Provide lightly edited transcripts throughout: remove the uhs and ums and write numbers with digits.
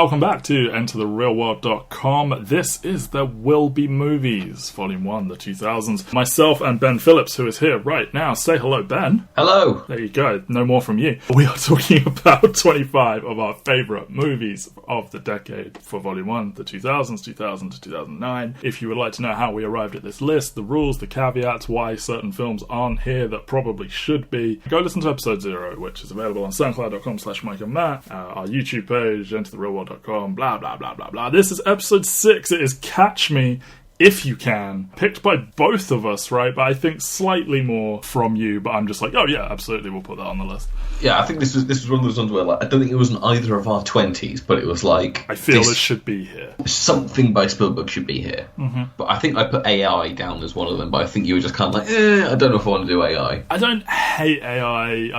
Welcome back to EnterTheRealWorld.com. This is There Will Be Movies, Volume 1, the 2000s. Myself and Ben Phillips, who is here right now. Say hello, Ben. Hello. There you go. No more from you. We are talking about 25 of our favourite movies of the decade for Volume 1, the 2000s, 2000 to 2009. If you would like to know how we arrived at this list, the rules, the caveats, why certain films aren't here that probably should be, go listen to episode 0, which is available on soundcloud.com/Mike and Matt, our YouTube page, EnterTheRealWorld.com, blah, blah, blah, blah, blah. This is episode 6. It is Catch Me If You Can, picked by both of us, right? But I think slightly more from you, but I'm just like, oh yeah, absolutely, we'll put that on the list. Yeah, I think this was one of those ones where, like, I don't think it was in either of our 20s, but it was like, I feel it should be here. Something by Spielberg should be here. Mm-hmm. But I think I put AI down as one of them, but I think you were just kind of like, I don't know if I want to do AI. I don't hate AI.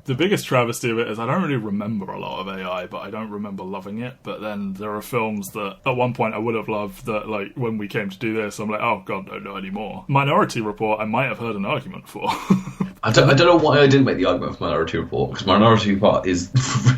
The biggest travesty of it is I don't really remember a lot of AI, but I don't remember loving it. But then there are films that at one point I would have loved that, like, when we came to do this, I'm like, oh god, don't know anymore. Minority Report, I might have heard an argument for. I don't know why I didn't make the argument for Minority Report, because Minority Report is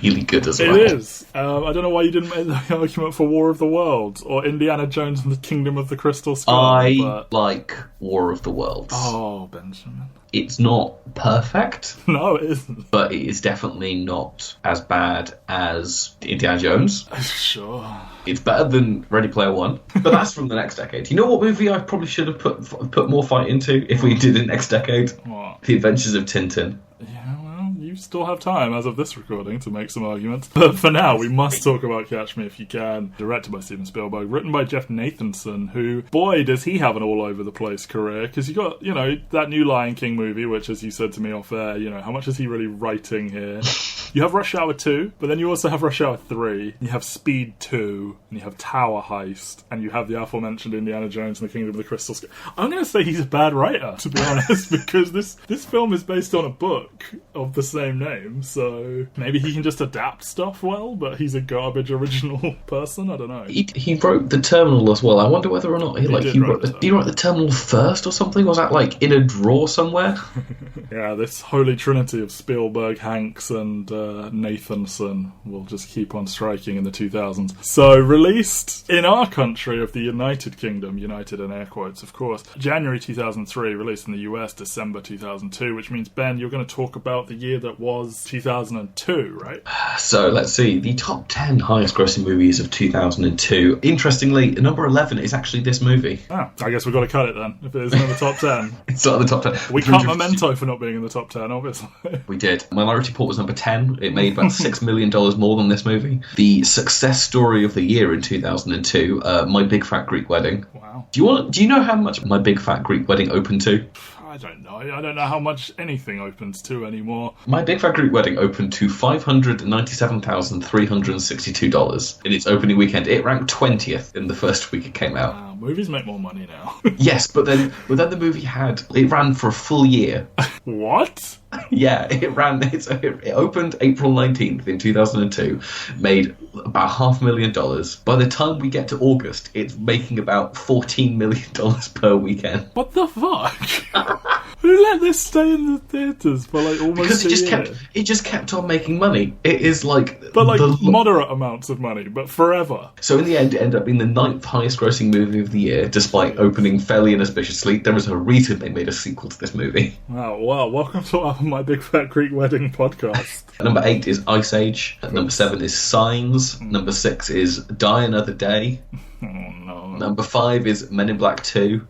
really good as well. It is. I don't know why you didn't make the argument for War of the Worlds or Indiana Jones and the Kingdom of the Crystal Skull. Like War of the Worlds. Oh, Benjamin. It's not perfect. No, it isn't. But it is definitely not as bad as Indiana Jones. Sure. It's better than Ready Player One, but that's from the next decade. You know what movie I probably should have put more fight into if we did it next decade? What? The Adventures of Tintin. Yeah, well, you still have time, as of this recording, to make some arguments. But for now, we must talk about Catch Me If You Can, directed by Steven Spielberg, written by Jeff Nathanson, who, boy, does he have an all-over-the-place career, because you got, that new Lion King movie, which, as you said to me off air, how much is he really writing here? You have Rush Hour 2, but then you also have Rush Hour 3, you have Speed 2, and you have Tower Heist, and you have the aforementioned Indiana Jones and the Kingdom of the Crystal Skull. I'm going to say he's a bad writer, to be honest, because this film is based on a book of the same name, so maybe he can just adapt stuff well, but he's a garbage original person, I don't know. He wrote The Terminal as well. I wonder whether or not he wrote The Terminal first or something? Was that like in a drawer somewhere? Yeah, this holy trinity of Spielberg, Hanks, and Nathanson will just keep on striking in the 2000s. So, released in our country of the United Kingdom, United in air quotes, of course, January 2003, released in the US, December 2002, which means, Ben, you're going to talk about the year that was 2002, right? So, let's see. The top 10 highest grossing movies of 2002. Interestingly, number 11 is actually this movie. Ah, I guess we've got to cut it then, if it isn't in the top 10. It's not in the top 10. We cut Memento for not being in the top 10, obviously. We did. Minority Report was number 10. It made about $6 million more than this movie. The success story of the year in 2002, My Big Fat Greek Wedding. Wow. Do you know how much My Big Fat Greek Wedding opened to? I don't know. I don't know how much anything opens to anymore. My Big Fat Greek Wedding opened to $597,362 in its opening weekend. It ranked 20th in the first week it came out. Wow, movies make more money now. Yes, but then the movie ran for a full year. What? Yeah, it opened April 19th in 2002, made about $500,000. By the time we get to August, it's making about $14 million per weekend. What the fuck? Who let this stay in the theatres for like almost because a year? It just kept on making money. It is like... But like moderate amounts of money, but forever. So in the end, it ended up being the 9th highest grossing movie of the year, despite opening fairly inauspiciously. There was a reason they made a sequel to this movie. Wow, welcome to My Big Fat Greek Wedding podcast. Number 8 is Ice Age. Number 7 is Signs. Number 6 is Die Another Day. Oh no. Number 5 is Men in Black 2.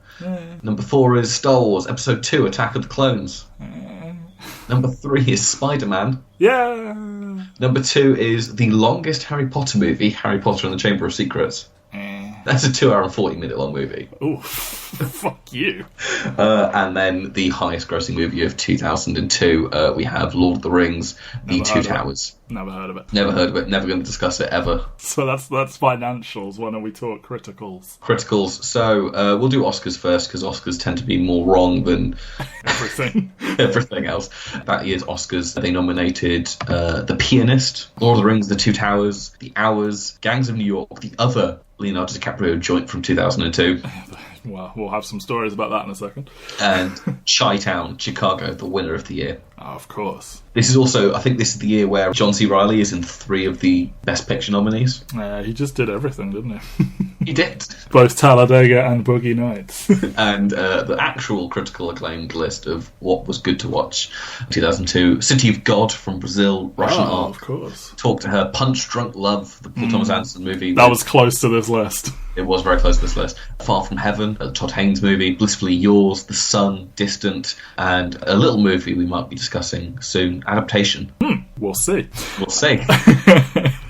Number 4 is Star Wars Episode 2, Attack of the Clones. Number 3 is Spider-Man. Yeah. Number 2 is the longest Harry Potter movie, Harry Potter and the Chamber of Secrets. That's a 2-hour and 40-minute long movie. Ooh, fuck you. And then the highest grossing movie of 2002, we have Lord of the Rings, The Two Towers. Never heard of it. Never heard of it. Never going to discuss it ever. So that's financials. Why don't we talk criticals? Criticals. So we'll do Oscars first, because Oscars tend to be more wrong than everything else. That year's Oscars, they nominated The Pianist, Lord of the Rings, The Two Towers, The Hours, Gangs of New York, the other Leonardo DiCaprio joint from 2002. Well, we'll have some stories about that in a second. And Chi-Town, Chicago, the winner of the year. Oh, of course. This is also, I think this is the year where John C. Reilly is in 3 of the Best Picture nominees. He just did everything, didn't he? He did. Both Talladega and Boogie Nights. And the actual critical acclaimed list of what was good to watch. 2002, City of God from Brazil, Russian Art. Of course. Talk to Her, Punch Drunk Love, the Paul Thomas Anderson movie. That was close to this list. It was very close to this list. Far From Heaven, a Todd Haynes movie. Blissfully Yours, The Sun, Distant, and a little movie we might be discussing soon, Adaptation. We'll see. We'll see.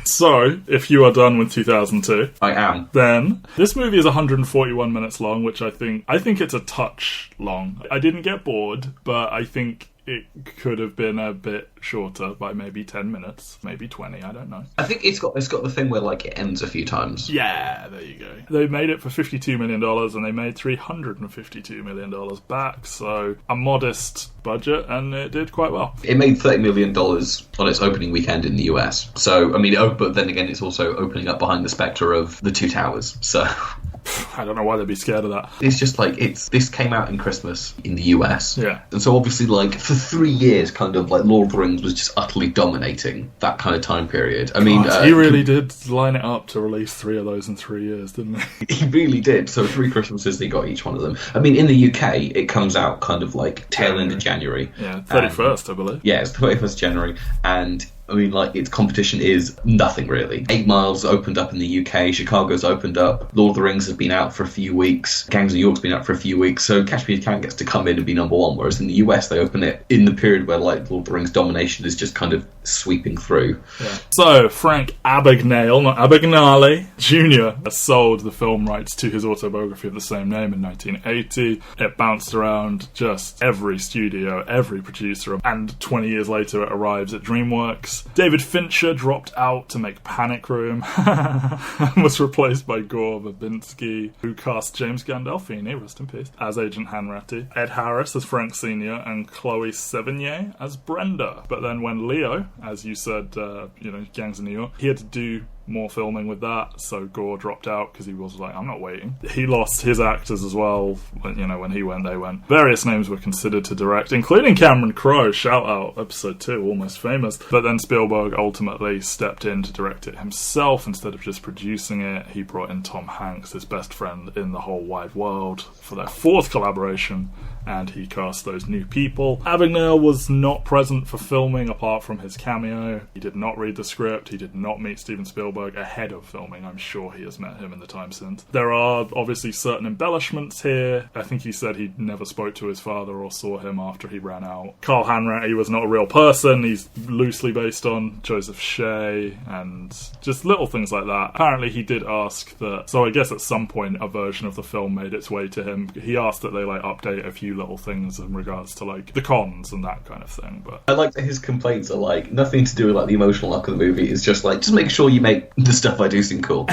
So, if you are done with 2002... I am. Then, this movie is 141 minutes long, which I think it's a touch long. I didn't get bored, but I think it could have been a bit shorter by maybe 10 minutes, maybe 20, I don't know. I think it's got the thing where like it ends a few times. Yeah, there you go. They made it for $52 million and they made $352 million back, so a modest budget, and it did quite well. It made $30 million on its opening weekend in the US. So, I mean, but then again, it's also opening up behind the spectre of The Two Towers, so... I don't know why they'd be scared of that. It's just like, this came out in Christmas in the US. Yeah. And so obviously, like, for 3 years, kind of, like, Lord of the Rings was just utterly dominating that kind of time period. I mean... he really did line it up to release 3 of those in 3 years, didn't he? He really did. So 3 Christmases, they got each one of them. I mean, in the UK, it comes out kind of, like, tail end of January. Yeah, 31st, I believe. Yeah, it's 31st January, and... I mean, like, its competition is nothing, really. 8 Mile's opened up in the UK, Chicago's opened up, Lord of the Rings has been out for a few weeks, Gangs of New York's been out for a few weeks, so Catch Me If You Can gets to come in and be number 1, whereas in the US they open it in the period where, like, Lord of the Rings domination is just kind of sweeping through. Yeah. So, Frank Abagnale, not Abagnale, Jr. sold the film rights to his autobiography of the same name in 1980. It bounced around just every studio, every producer, and 20 years later it arrives at DreamWorks. David Fincher dropped out to make Panic Room and was replaced by Gore Verbinski, who cast James Gandolfini, rest in peace, as Agent Hanratty, Ed Harris as Frank Sr., and Chloe Sevigny as Brenda. But then when Leo, as you said, Gangs of New York, he had to do more filming with that, so Gore dropped out because he was like, I'm not waiting. He lost his actors as well. When he went, they went. Various names were considered to direct, including Cameron Crowe, shout out, episode 2, Almost Famous. But then Spielberg ultimately stepped in to direct it himself instead of just producing it. He brought in Tom Hanks, his best friend in the whole wide world, for their 4th collaboration, and he cast those new people. Abagnale was not present for filming apart from his cameo. He did not read the script. He did not meet Steven Spielberg ahead of filming. I'm sure he has met him in the time since. There are obviously certain embellishments here. I think he said he never spoke to his father or saw him after he ran out. Carl Hanratty was not a real person. He's loosely based on Joseph Shea and just little things like that. Apparently he did ask that, so I guess at some point a version of the film made its way to him. He asked that they update a few little things in regards to the cons and that kind of thing. But I like that his complaints are nothing to do with the emotional arc of the movie. It's just just make sure you make the stuff I do seem cool.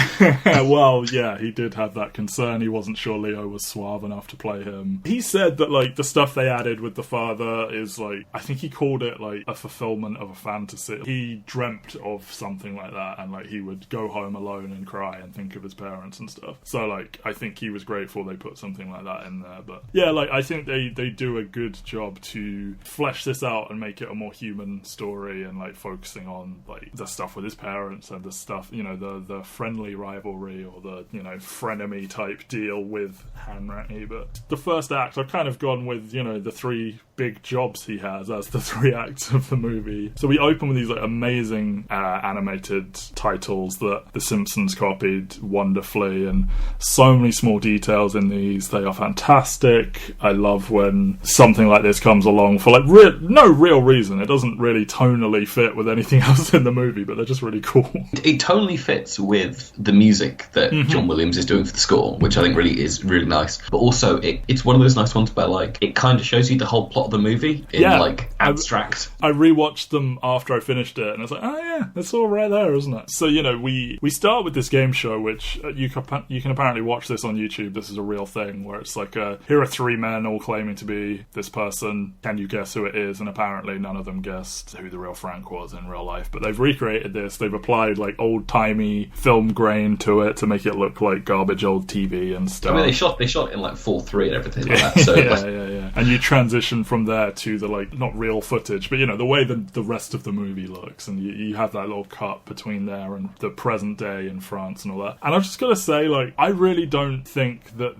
Well, yeah, he did have that concern. He wasn't sure Leo was suave enough to play him. He said that the stuff they added with the father is I think he called it a fulfillment of a fantasy. He dreamt of something like that, and he would go home alone and cry and think of his parents and stuff. So I think he was grateful they put something like that in there. But yeah, I think they do a good job to flesh this out and make it a more human story, and focusing on the stuff with his parents and the stuff, the friendly rivalry or the frenemy type deal with Hanratty. But the first act, I've kind of gone with the 3 big jobs he has as the 3 acts of the movie. So we open with these amazing animated titles that The Simpsons copied wonderfully, and so many small details in these. They are fantastic. I love when something like this comes along for no real reason. It doesn't really tonally fit with anything else in the movie, but they're just really cool. It totally fits with the music that John Williams is doing for the score, which I think really is really nice. But also, it's one of those nice ones where it kind of shows you the whole plot of the movie in like abstract. I rewatched them after I finished it, and I was like, oh yeah, it's all right there, isn't it? So, you know, we start with this game show, which you can apparently watch this on YouTube. This is a real thing, where it's like, here are three men all claiming to be this person. Can you guess who it is? And apparently none of them guessed who the real Frank was in real life. But they've recreated this. They've applied like old-timey film grain to it to make it look like garbage old TV and stuff. I mean, they shot it in like 4:3 and everything like that. So yeah. And you transition from there to the, like, not real footage, but, you know, the way the rest of the movie looks, and you have that little cut between there and the present day in France and all that. And I've just got to say, like, I really don't think that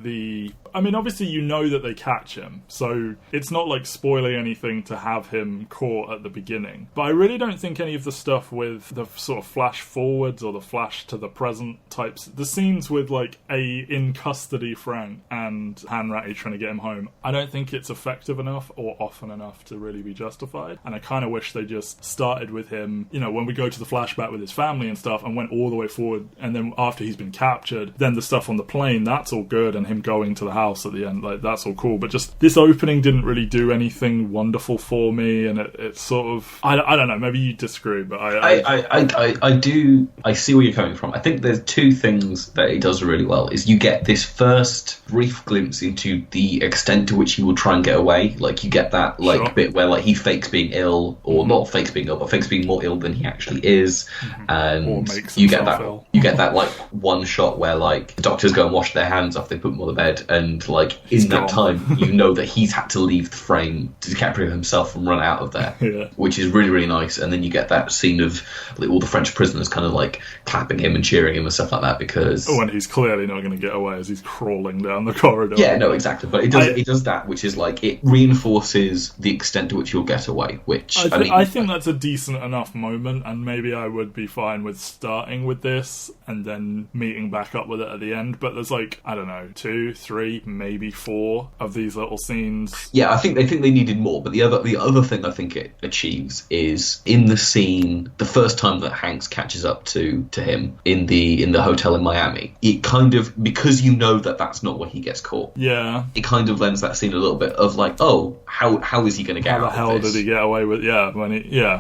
I mean, obviously you know that they catch him, so it's not like spoiling anything to have him caught at the beginning. But I really don't think any of the stuff with the sort of flash forwards or the flash to the present types, the scenes with like a in custody Frank and Hanratty trying to get him home, I don't think it's effective enough or often enough to really be justified. And I kind of wish they just started with him, you know, when we go to the flashback with his family and stuff, and went all the way forward, and then after he's been captured, then the stuff on the plane, that's all good, and him going to the house at the end, like, that's all cool. But just this opening didn't really do anything wonderful for me, and it's sort of, I don't know, maybe you disagree, but I see where you're coming from. I think there's two things that it does really well. Is you get this first brief glimpse into the extent to which he will try and get away. Like, you get that bit where like he fakes being ill, or not fakes being ill, but fakes being more ill than he actually is, and you get that like one shot where like the doctors go and wash their hands after they put him on the bed, and like in that time you know that he's had to leave the frame, DiCaprio himself, and run out of there, which is really, really nice. And then you get that scene of like, all the French prisoners kind of like clapping him and cheering him and stuff like that, because when he's clearly not going to get away as he's crawling down the corridor. Yeah, no, exactly. But it does that, which is like, it reinforces the extent to which you'll get away, which I think that's a decent enough moment, and maybe I would be fine with starting with this and then meeting back up with it at the end. But there's like, I don't know, 2, 3, maybe 4 of these little scenes. Yeah, I think they needed more. But the other thing I think it achieves is in the scene, the first time that Hanks catches up to him in the hotel in Miami. It kind of, because you know that that's not where he gets caught. Yeah. It kind of lends that scene a little bit of like, oh, how is he going to get out of this? How the hell did he get away with? Yeah,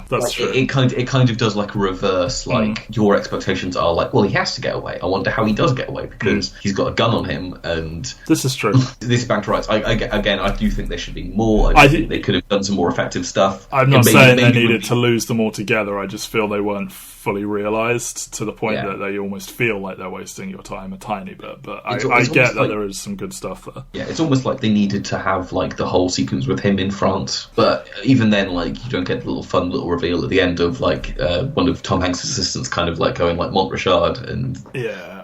that's like, true. It kind of does like a reverse. Like, your expectations are like, well, he has to get away. I wonder how he does get away, because he's got a gun on him, and this is true. This is back to rights. I do think there should be more. I think they could have done some more effective stuff. I'm not saying they needed to lose them all together. I just feel they weren't fully realised to the point that they almost feel like they're wasting your time a tiny bit. But I get that there is some good stuff there. Yeah, it's almost like they needed to have like the whole sequence with him in France. But even then, like, you don't get the fun little reveal at the end of like one of Tom Hanks' assistants kind of like going like Montrechard and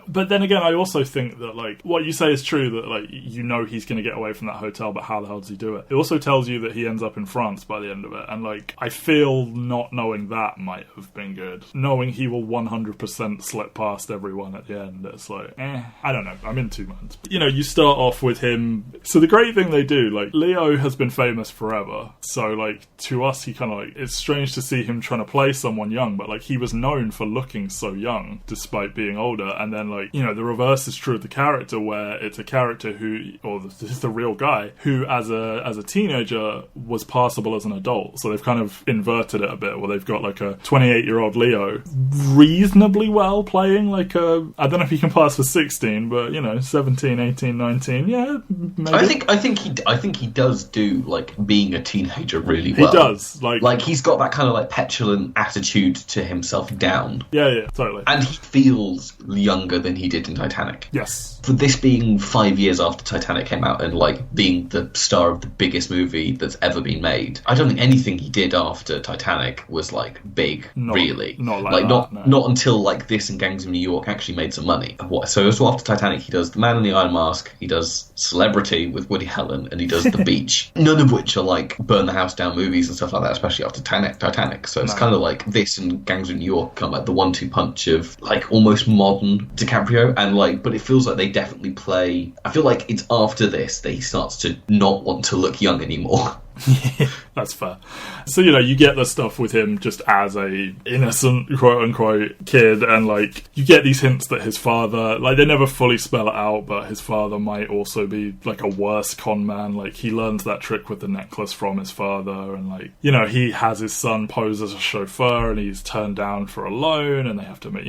But then again, I also think that, like, what you say is true, that, like, you know he's going to get away from that hotel, but how the hell does he do it? It also tells you that he ends up in France by the end of it, and, like, I feel not knowing that might have been good. Knowing he will 100% slip past everyone at the end, it's like, I don't know, I'm in 2 months. You know, you start off with him, so the great thing they do, like, Leo has been famous forever, so, like, to us, he kind of, like, it's strange to see him trying to play someone young, but, like, he was known for looking so young, despite being older, and then, like, you know, the reverse is true of the character, where it's a character who, or the real guy, who as a teenager was passable as an adult. So they've kind of inverted it a bit, where they've got like a 28-year-old Leo reasonably well playing like a, I don't know if he can pass for 16, but, you know, 17, 18, 19, yeah, maybe. I think he does do like being a teenager really well. He does, like he's got that kind of like petulant attitude to himself down. Yeah, totally. And he feels younger than he did in Titanic. Yes. For this being 5 years after Titanic came out and like being the star of the biggest movie that's ever been made, I don't think anything he did after Titanic was like big, really. Not until like this and Gangs of New York actually made some money. So after Titanic, he does The Man in the Iron Mask, he does Celebrity with Woody Allen, and he does The Beach. None of which are like burn the house down movies and stuff like that, especially after Titanic. So it's kind of like this and Gangs of New York kind of like the 1-2 punch of like almost modern DiCaprio, and like, but it feels like they definitely play. I feel like it's after this that he starts to not want to look young anymore. That's fair. So, you get the stuff with him just as a innocent, quote-unquote, kid, and, like, you get these hints that his father, like, they never fully spell it out, but his father might also be, like, a worse con man. Like, he learns that trick with the necklace from his father, and, like, he has his son pose as a chauffeur, and he's turned down for a loan, and they have to make,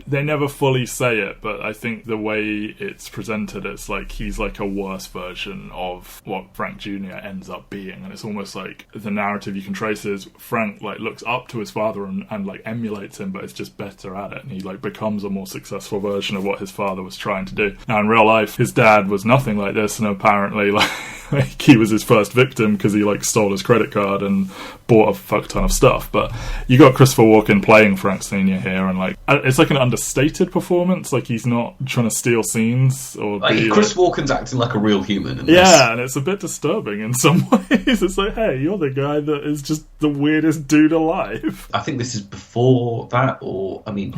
they never fully say it, but I think the way it's presented, it's like he's, like, a worse version of what Frank Jr. ends up being, and it's almost like the narrative you can trace is Frank, like, looks up to his father and like, emulates him, but is just better at it, and he, like, becomes a more successful version of what his father was trying to do. Now, in real life, his dad was nothing like this, and apparently, like, he was his first victim because he, like, stole his credit card and bought a fuck ton of stuff. But you got Christopher Walken playing Frank Sr. here, and, like, it's like an understated performance. Like, he's not trying to steal scenes or Chris Walken's acting like a real human in this. Yeah, and it's a bit disturbing in some ways. It's like, hey, you're the guy that is just the weirdest dude alive. I think this is before that, or when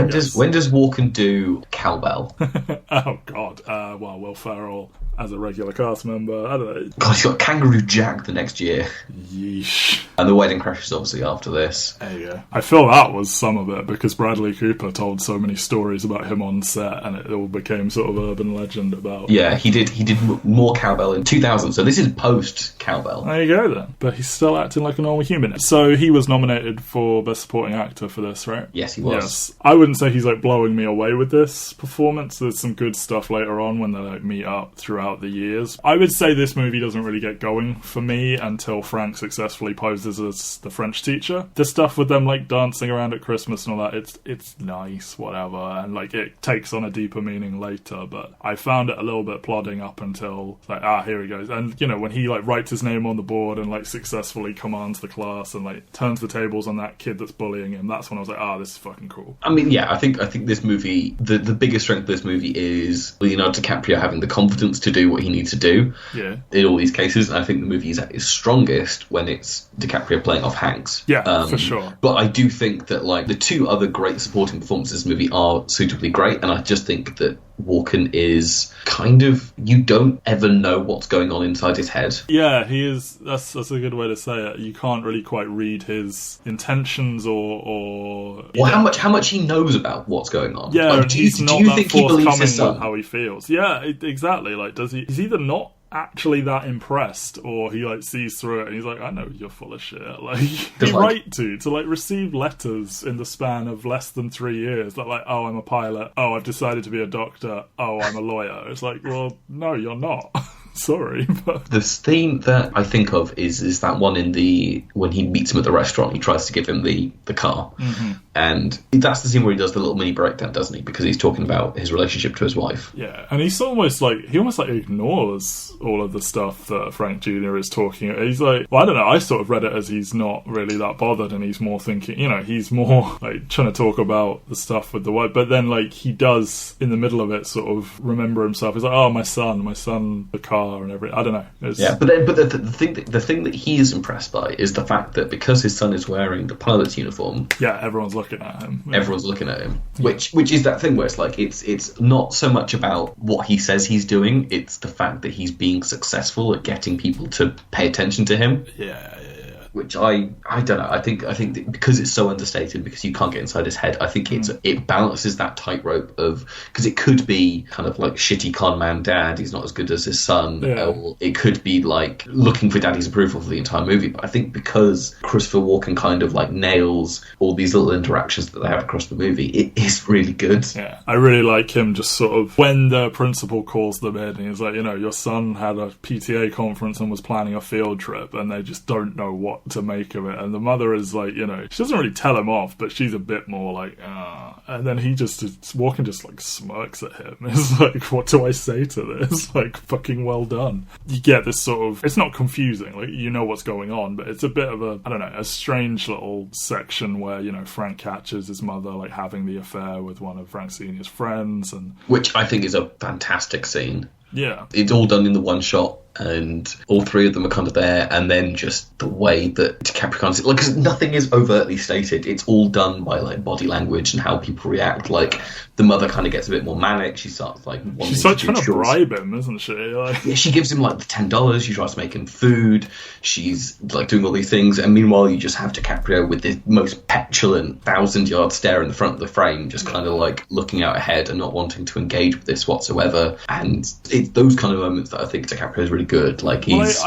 does Walken do Cowbell? Oh God, well, Will Ferrell as a regular cast member. I don't know. God, he's got Kangaroo Jack the next year. Yeesh. And The Wedding Crashers obviously after this. There you go. I feel that was some of it because Bradley Cooper told so many stories about him on set, and it all became sort of urban legend about. Yeah, he did more Cowbell in 2000, so this is post Cowbell. There you go then. But he's still acting like a normal human. So he was nominated for Best Supporting Actor for this, right? Yes, he was. Yes. I wouldn't say he's, like, blowing me away with this performance. There's some good stuff later on when they, like, meet up throughout the years. I would say this movie doesn't really get going for me until Frank successfully poses as the French teacher. The stuff with them, like, dancing around at Christmas and all that, it's nice, whatever, and, like, it takes on a deeper meaning later, but I found it a little bit plodding up until, like, here he goes. And, when he, like, writes his name on the board and, like, successfully commands the class and, like, turns the tables on that kid that's bullying him, that's when I was like, this is fucking cool. I mean, yeah, I think this movie, the biggest strength of this movie is Leonardo DiCaprio having the confidence to do what he needs to do in all these cases, and I think the movie is at its strongest when it's DiCaprio playing off Hanks. Yeah, for sure. But I do think that, like, the two other great supporting performances in this movie are suitably great, and I just think that Walken is kind of, you don't ever know what's going on inside his head. Yeah, he is. That's a good way to say it. You can't really quite read his intentions or how much he knows about what's going on. Yeah, like, do you think he believes his son? With how he feels? Yeah, exactly. Like, he's either not actually that impressed, or he, like, sees through it and he's like, I know you're full of shit. Like, you right to like receive letters in the span of less than 3 years that, like, oh, I'm a pilot, oh, I've decided to be a doctor, oh, I'm a lawyer. It's like, well, no, you're not. Sorry, but the scene that I think of is that one when he meets him at the restaurant. He tries to give him the car, and that's the scene where he does the little mini breakdown, doesn't he? Because he's talking about his relationship to his wife. Yeah, and he almost ignores all of the stuff that Frank Jr. is talking about. He's like, well, I don't know. I sort of read it as he's not really that bothered, and he's more thinking, he's more like trying to talk about the stuff with the wife. But then, like, he does in the middle of it sort of remember himself. He's like, oh, my son, the car. And everything. I don't know. The thing that he is impressed by is the fact that because his son is wearing the pilot's uniform, everyone's looking at him. Which is that thing where it's like it's not so much about what he says he's doing, it's the fact that he's being successful at getting people to pay attention to him. Which I don't know. I think that because it's so understated, because you can't get inside his head, I think it balances that tightrope of, because it could be kind of like shitty con man dad, he's not as good as his son, or it could be like looking for daddy's approval for the entire movie. But I think because Christopher Walken kind of like nails all these little interactions that they have across the movie, it is really good. Yeah, I really like him just sort of when the principal calls them in, and he's like, your son had a PTA conference and was planning a field trip, and they just don't know what to make of it, and the mother is like, she doesn't really tell him off, but she's a bit more like, and then Walken just like smirks at him. It's like, what do I say to this? Like, fucking well done. You get this sort of, it's not confusing, like, what's going on, but it's a bit of a strange little section where, Frank catches his mother like having the affair with one of Frank Sr.'s friends, and which I think is a fantastic scene. Yeah. It's all done in the one shot and all three of them are kind of there, and then just the way that DiCaprio kind of, like, 'cause nothing is overtly stated, it's all done by like body language and how people react. Like the mother kind of gets a bit more manic, she starts like wanting She's like to trying to bribe him, isn't she? Like... Yeah, she gives him like the $10, she tries to make him food, she's like doing all these things, and meanwhile you just have DiCaprio with the most petulant 1,000-yard stare in the front of the frame, just kind of like looking out ahead and not wanting to engage with this whatsoever. And it's those kind of moments that I think DiCaprio is really good. Like he's...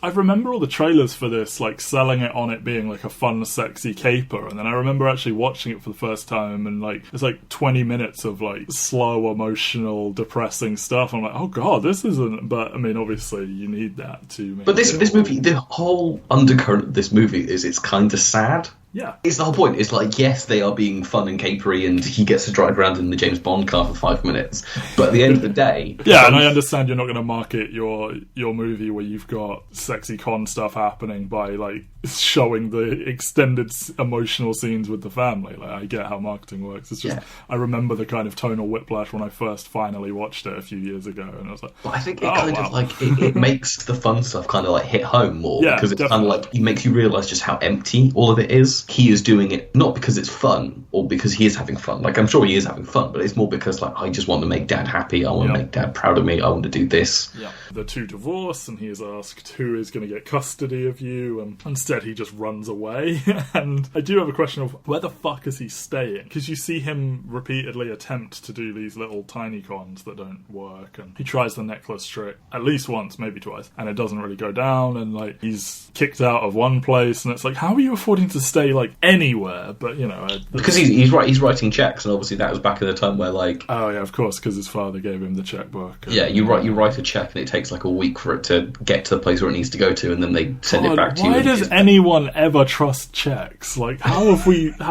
I remember all the trailers for this, like selling it on it being like a fun, sexy caper, and then I remember actually watching it for the first time, and like it's like 20 minutes of like slow, emotional, depressing stuff. I'm like, oh god, this isn't. But I mean, obviously, you need that to make. But this movie, the whole undercurrent of this movie is it's kind of sad. Yeah. It's the whole point. It's like, yes, they are being fun and capery, and he gets to drive around in the James Bond car for 5 minutes. But at the end of the day... Yeah, and I understand you're not going to market your movie where you've got sexy con stuff happening by, like, showing the extended emotional scenes with the family. Like, I get how marketing works. It's just, I remember the kind of tonal whiplash when I first finally watched it a few years ago, and I was like... Well, I think it of, like, it makes the fun stuff kind of, like, hit home more. Yeah, because it's definitely. Kind of, like, it makes you realise just how empty all of it is. He is doing it not because it's fun or because he is having fun. Like, I'm sure he is having fun, but it's more because, like, I just want to make Dad happy. I want to make Dad proud of me. I want to do this. Yeah. The two divorce, and he is asked who is going to get custody of you, and instead he just runs away. And I do have a question of where the fuck is he staying? Because you see him repeatedly attempt to do these little tiny cons that don't work, and he tries the necklace trick at least once, maybe twice, and it doesn't really go down, and like he's kicked out of one place, and it's like, how are you affording to stay like anywhere? But you know, because he's writing checks, and obviously that was back in the time where like, oh yeah, of course, because his father gave him the checkbook. Yeah, you write a check, and it takes like a week for it to get to the place where it needs to go to, and then they send it back to you. Why does anyone ever trust checks? Like, how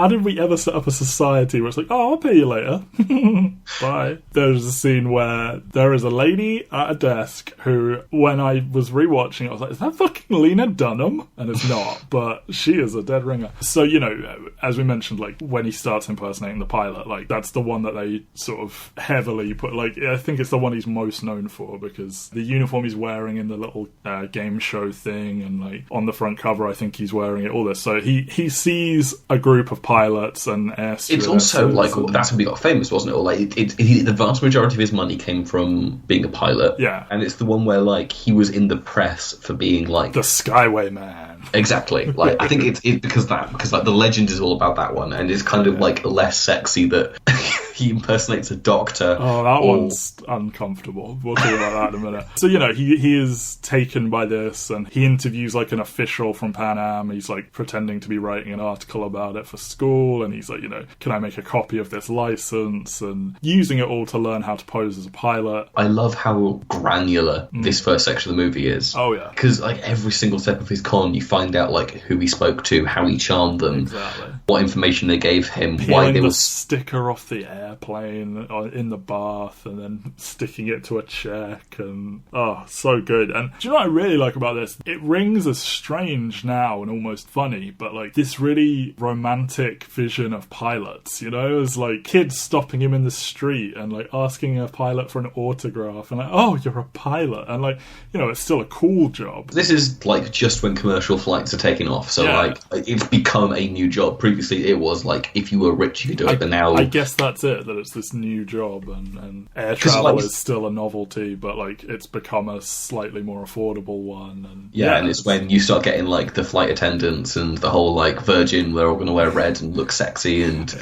did we ever set up a society where it's like, oh, I'll pay you later. Bye. There's a scene where there is a lady at a desk who, when I was rewatching it, I was like, is that fucking Lena Dunham? And it's not, but she is a dead ringer. So, you know, as we mentioned, like, when he starts impersonating the pilot, like, that's the one that they sort of heavily put, like, I think it's the one he's most known for, because the uniform he's wearing in the little game show thing, and, like, on the front cover, I think he's wearing it, all this. So he sees a group of pilots and air stewardesses. It's also, like, that's when he got famous, wasn't it? Or, like, the vast majority of his money came from being a pilot. Yeah. And it's the one where, like, he was in the press for being, like... the Skyway Man. Exactly. Like, I think it's because like the legend is all about that one, and it's kind of like less sexy that he impersonates a doctor. Oh, that one's uncomfortable. We'll talk about that in a minute. So, you know, he is taken by this, and he interviews like an official from Pan Am. He's like pretending to be writing an article about it for school, and he's like, you know, can I make a copy of this license, and using it all to learn how to pose as a pilot. I love how granular this first section of the movie is. Oh yeah, because like every single step of his con, you find out like who he spoke to, how he charmed them, exactly, what information they gave him, peeling why they the were sticker off the airplane in the bath, and then sticking it to a check, and oh, so good. And do you know what I really like about this? It rings as strange now and almost funny, but like this really romantic vision of pilots, you know, as like kids stopping him in the street and like asking a pilot for an autograph, and like, oh, you're a pilot, and like, you know, it's still a cool job. This is like just when commercial flights are taking off, so like it's become a new job. Previously it was like if you were rich you could do it, but now I guess that's it, that it's this new job, and air travel is still a novelty, but like it's become a slightly more affordable one. And and it's when you start getting like the flight attendants and the whole like Virgin, they're all going to wear red and look sexy, and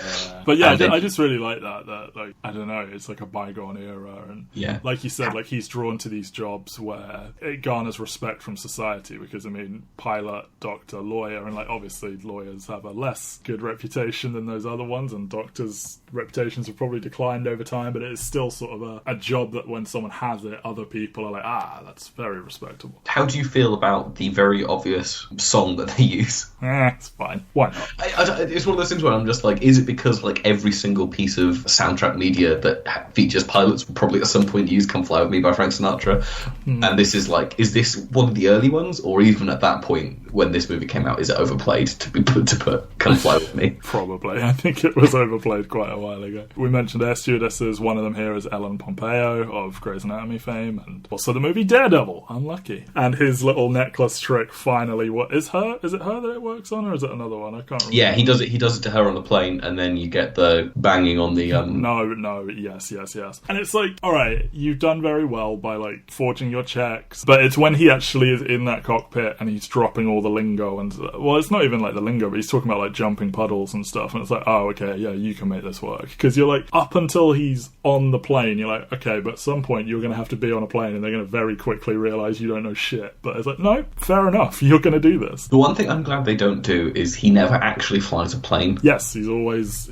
but yeah, I just really like that like, I don't know, it's like a bygone era, and like you said, like he's drawn to these jobs where it garners respect from society, because I mean, pilot, doctor, lawyer, and like obviously lawyers have a less good reputation than those other ones, and doctors' reputations have probably declined over time, but it is still sort of a job that when someone has it, other people are like, that's very respectable. How do you feel about the very obvious song that they use? It's fine. Why not? It's one of those things where I'm just like, is it because like every single piece of soundtrack media that features pilots will probably at some point use Come Fly With Me by Frank Sinatra, and this is like, is this one of the early ones, or even at that point when this movie came out, is it overplayed to put Come fly with me. Probably. I think it was overplayed quite a while ago. We mentioned air stewardesses. One of them here is Ellen Pompeo of Grey's Anatomy fame, and also the movie Daredevil. Unlucky. And his little necklace trick finally, is it her that it works on, or is it another one? I can't remember. Yeah, he does it to her on the plane, and then you get the banging on the... No, yes. And it's like, alright, you've done very well by, like, forging your checks, but it's when he actually is in that cockpit and he's dropping all the lingo, and, well, it's not even like the lingo, but he's talking about, like, jumping puddles and stuff, and it's like, oh, okay, yeah, you can make this work. Because you're like, up until he's on the plane, you're like, okay, but at some point you're going to have to be on a plane and they're going to very quickly realise you don't know shit. But it's like, no, fair enough, you're going to do this. The one thing I'm glad they don't do is he never actually flies a plane. Yes, he's always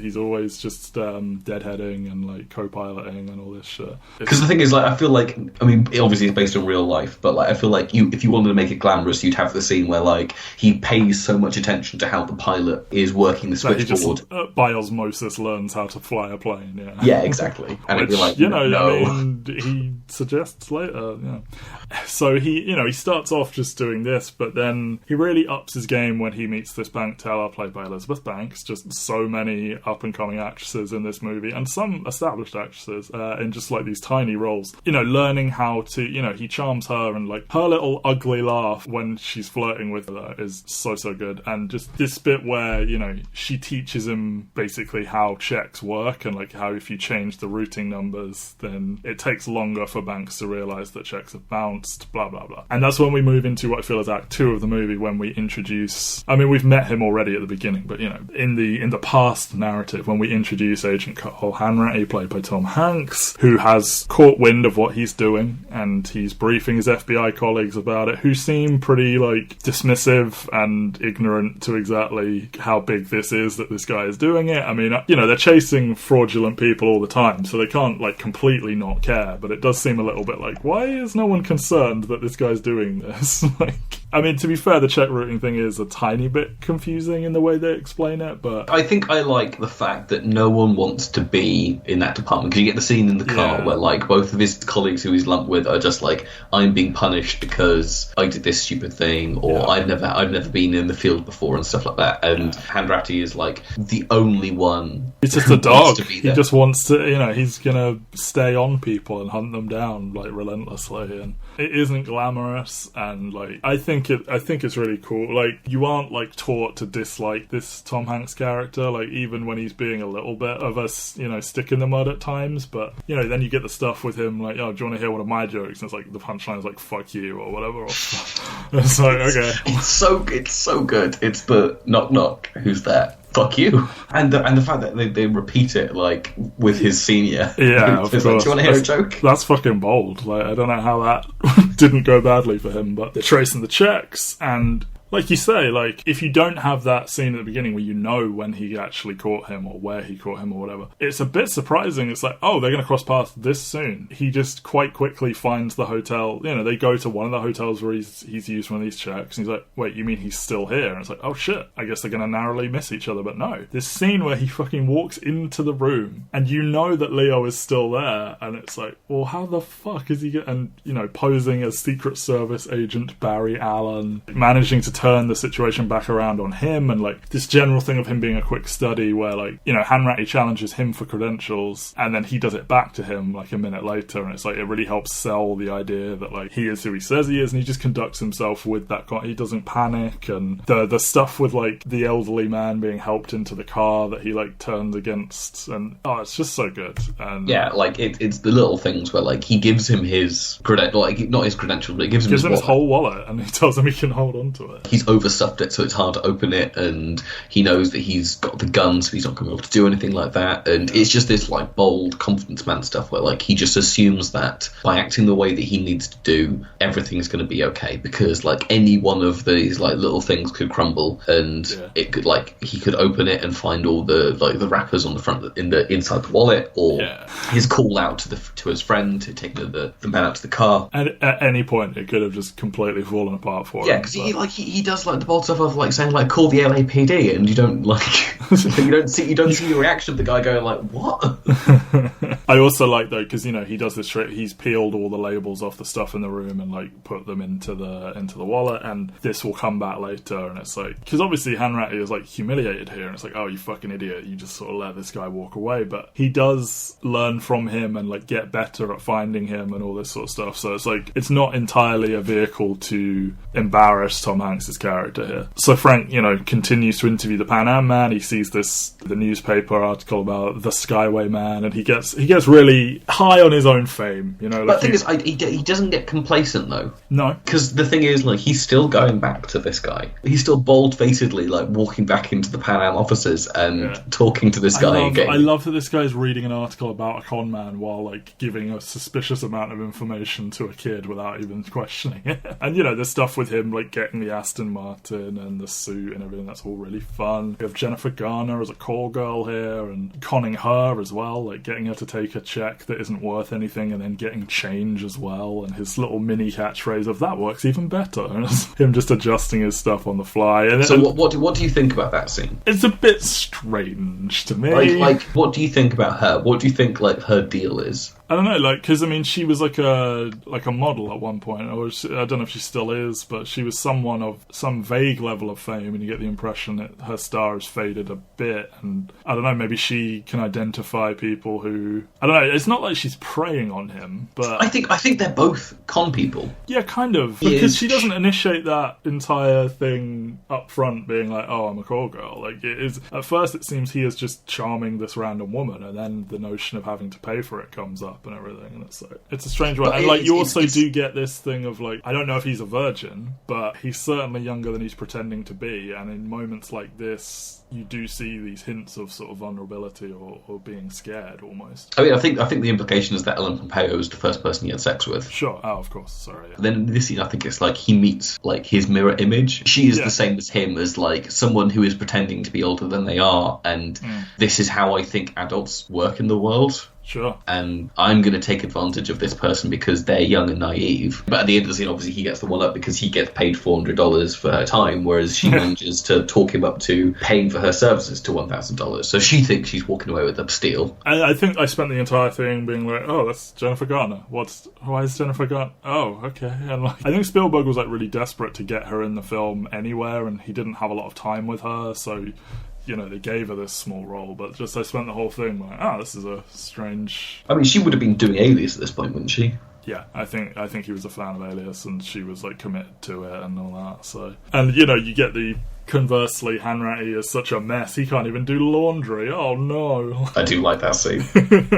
just deadheading and, like, co-piloting and all this shit. Because the thing is, like, I feel like, I mean, obviously it's based on real life, but, like, I feel like if you wanted to make it glamorous, you'd have the scene where, like, he pays so much attention to how the pilot is working the switchboard. He just, by osmosis, learns how to fly a plane, yeah. Yeah, exactly. And which, it'd be like, no. I mean, he suggests later, yeah. So he starts off just doing this, but then he really ups his game when he meets this bank teller played by Elizabeth Banks. Just so many up-and-coming actresses in this movie, and some established actresses in just, like, these tiny roles. Learning how to, he charms her, and, like, her little ugly laugh when she's flirting with her is so good. And just this bit where, she teaches him basically how checks work, and, like, how if you change the routing numbers, then it takes longer for banks to realise that checks have bounced, blah, blah, blah. And that's when we move into what I feel is Act 2 of the movie, when we introduce... I mean, we've met him already at the beginning, but, in the past narrative, when we introduce Agent Cole Hanratty, played by Tom Hanks, who has caught wind of what he's doing, and he's briefing his FBI colleagues about it, who seem pretty, like, dismissive and ignorant to exactly how big this is that this guy is doing it. I mean, they're chasing fraudulent people all the time, so they can't, like, completely not care, but it does seem a little bit like, why is no one concerned that this guy's doing this? Like, I mean, to be fair, the check routing thing is a tiny bit confusing in the way they explain it, but... I think I like the fact that no one wants to be in that department, because you get the scene in the car where, like, both of his colleagues who he's lumped with are just like, I'm being punished because I did this stupid thing, or I've never been in the field before, and stuff like that. And Hanratty is, like, the only one. He's just a dog. He just wants to, he's gonna stay on people and hunt them down, like, relentlessly. And it isn't glamorous, and, like, I think it's really cool. Like, you aren't, like, taught to dislike this Tom Hanks character, like, even when he's being a little bit of a, stick in the mud at times. But, then you get the stuff with him, like, oh, do you want to hear one of my jokes? And it's like, the punchline is like, fuck you, or whatever. It's like, okay. It's so good. It's the knock knock, who's there? Fuck you. And the fact that they repeat it, like, with his senior. Yeah, of course. Like, do you want to hear a joke? That's fucking bold. Like, I don't know how that didn't go badly for him, but they're tracing the checks, and... Like you say, like, if you don't have that scene at the beginning where you know when he actually caught him or where he caught him or whatever, it's a bit surprising. It's like, oh, they're going to cross paths this soon. He just quite quickly finds the hotel. They go to one of the hotels where he's used one of these checks, and he's like, wait, you mean he's still here? And it's like, oh shit, I guess they're going to narrowly miss each other. But no, this scene where he fucking walks into the room and you know that Leo is still there, and it's like, well, how the fuck is he posing as Secret Service agent Barry Allen, managing to turn the situation back around on him, and, like, this general thing of him being a quick study where, like, Hanratty challenges him for credentials and then he does it back to him, like, a minute later, and it's like, it really helps sell the idea that, like, he is who he says he is, and he just conducts himself with that he doesn't panic. And the stuff with, like, the elderly man being helped into the car that he, like, turns against, and it's just so good. And yeah, like, it's the little things where, like, he gives him his not his credentials, but he gives him his whole wallet, and he tells him he can hold on to it. He's overstuffed it, so it's hard to open it, and he knows that he's got the gun, so he's not going to be able to do anything like that. And it's just this, like, bold confidence man stuff where, like, he just assumes that by acting the way that he needs to do, everything's going to be okay, because, like, any one of these, like, little things could crumble, and it could, like, he could open it and find all the, like, the wrappers on the front inside the wallet, or his call out to his friend to take the man out to the car. And at any point it could have just completely fallen apart for him. Yeah, because he he does like the bold stuff of like saying like call the LAPD, and you don't like you don't see the reaction of the guy going like what. I also like though because he does this trick. He's peeled all the labels off the stuff in the room and like put them into the wallet, and this will come back later. And it's like because obviously Hanratty is like humiliated here, and it's like, oh, you fucking idiot, you just sort of let this guy walk away. But he does learn from him and like get better at finding him and all this sort of stuff. So it's like it's not entirely a vehicle to embarrass Tom Hanks's character here. So Frank, continues to interview the Pan Am man. He sees the newspaper article about the Skyway man, and he gets really high on his own fame. But the thing is, he doesn't get complacent though. No, because the thing is, like, he's still going back to this guy. He's still bold-facedly like walking back into the Pan Am offices and talking to this guy. I love that this guy's reading an article about a con man while like giving a suspicious amount of information to a kid without even questioning it. And there's stuff with him like getting the Aston Martin and the suit and everything. That's all really fun. We have Jennifer Garner as a call girl here and conning her as well, like getting her to take a check that isn't worth anything and then getting change as well. And his little mini catchphrase of that works even better. And it's him just adjusting his stuff on the fly. What do you think about that scene? It's a bit strange to me. Like, what do you think about her? What do you think like her deal is? I don't know, like, because, she was like a model at one point, or I don't know if she still is, but she was someone of some vague level of fame, and you get the impression that her star has faded a bit, and I don't know, maybe she can identify people who, I don't know, it's not like she's preying on him, but... I think they're both con people. Yeah, kind of, because she doesn't initiate that entire thing up front, being like, oh, I'm a call girl. Like, it is, at first it seems he is just charming this random woman, and then the notion of having to pay for it comes up and everything, and it's a strange one. And like you also do get this thing of like, I don't know if he's a virgin, but he's certainly younger than he's pretending to be, and in moments like this you do see these hints of sort of vulnerability or being scared almost. I mean, I think the implication is that Ellen Pompeo is the first person he had sex with. Sure, of course, sorry. Yeah. Then in this scene, I think it's like he meets like his mirror image. She is the same as him, as like someone who is pretending to be older than they are, and this is how I think adults work in the world. Sure. And I'm going to take advantage of this person because they're young and naive. But at the end of the scene, obviously, he gets the one up because he gets paid $400 for her time, whereas she manages to talk him up to paying for her services to $1,000. So she thinks she's walking away with a steal. I think I spent the entire thing being like, oh, that's Jennifer Garner. Why is Jennifer Garner? Oh, okay. And like, I think Spielberg was like really desperate to get her in the film anywhere, and he didn't have a lot of time with her, so... they gave her this small role, but just I spent the whole thing like, this is a strange... I mean, she would have been doing Alias at this point, wouldn't she? Yeah, I think he was a fan of Alias, and she was like committed to it and all that. So, and you get the conversely, Hanratty is such a mess; he can't even do laundry. Oh no! I do like that scene.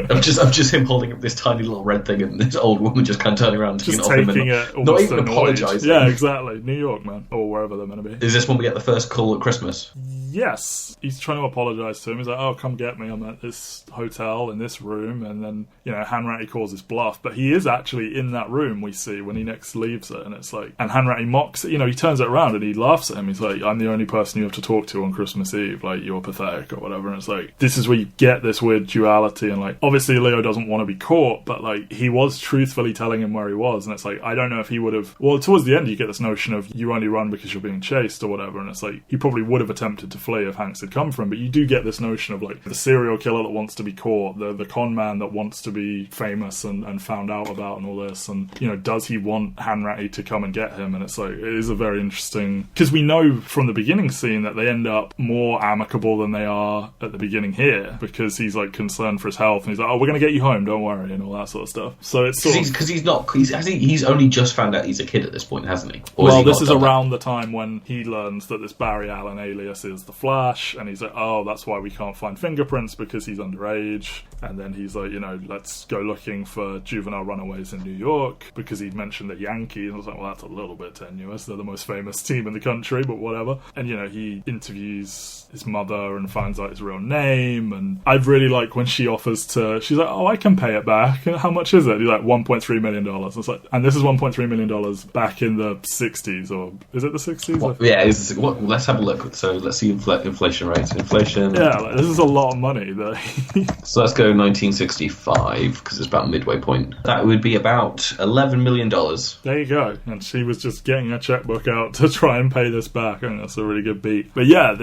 I'm just him holding up this tiny little red thing, and this old woman just kind of turning around, just taking it, not even apologising. Yeah, exactly. New York, man, or wherever they're meant to be. Is this when we get the first call at Christmas? Yes, he's trying to apologise to him. He's like, "Oh, come get me. I'm at this hotel in this room," and then Hanratty calls his bluff, but he is actually in that room. We see when he next leaves it, and it's like, and Hanratty mocks it. He turns it around and he laughs at him. He's like, "I'm the only person you have to talk to on Christmas Eve. Like, you're pathetic," or whatever. And it's like, this is where you get this weird duality. And like, obviously Leo doesn't want to be caught, but like, he was truthfully telling him where he was, and it's like, I don't know if he would have. Well, towards the end, you get this notion of you only run because you're being chased or whatever, and it's like he probably would have attempted to flee if Hanks had come for him. But you do get this notion of like the serial killer that wants to be caught, the con man that wants to be famous and found out about and all this, and does he want Hanratty to come and get him? And it's like, it is a very interesting, because we know from the beginning scene that they end up more amicable than they are at the beginning here, because he's like concerned for his health and he's like, oh, we're going to get you home, don't worry, and all that sort of stuff. So it's sort of, because he's only just found out he's a kid at this point, hasn't he? Well, this is around the time when he learns that this Barry Allen alias is the Flash, and he's like, oh, that's why we can't find fingerprints, because he's underage. And then he's like, let's go looking for juvenile runaways in New York, because he'd mentioned the Yankees, and I was like, well, that's a little bit tenuous, they're the most famous team in the country, but whatever. And he interviews his mother and finds out his real name, and I really like when she offers to, she's like, oh, I can pay it back. How much is it? He's like, $1.3 million. It's like, and this is $1.3 million back in the 60s, or is it the 60s? Let's have a look. So let's see if inflation rates. Inflation. Yeah, like, this is a lot of money. So let's go 1965, because it's about midway point. That would be about $11 million. There you go. And she was just getting a checkbook out to try and pay this back. I think that's a really good beat. But yeah,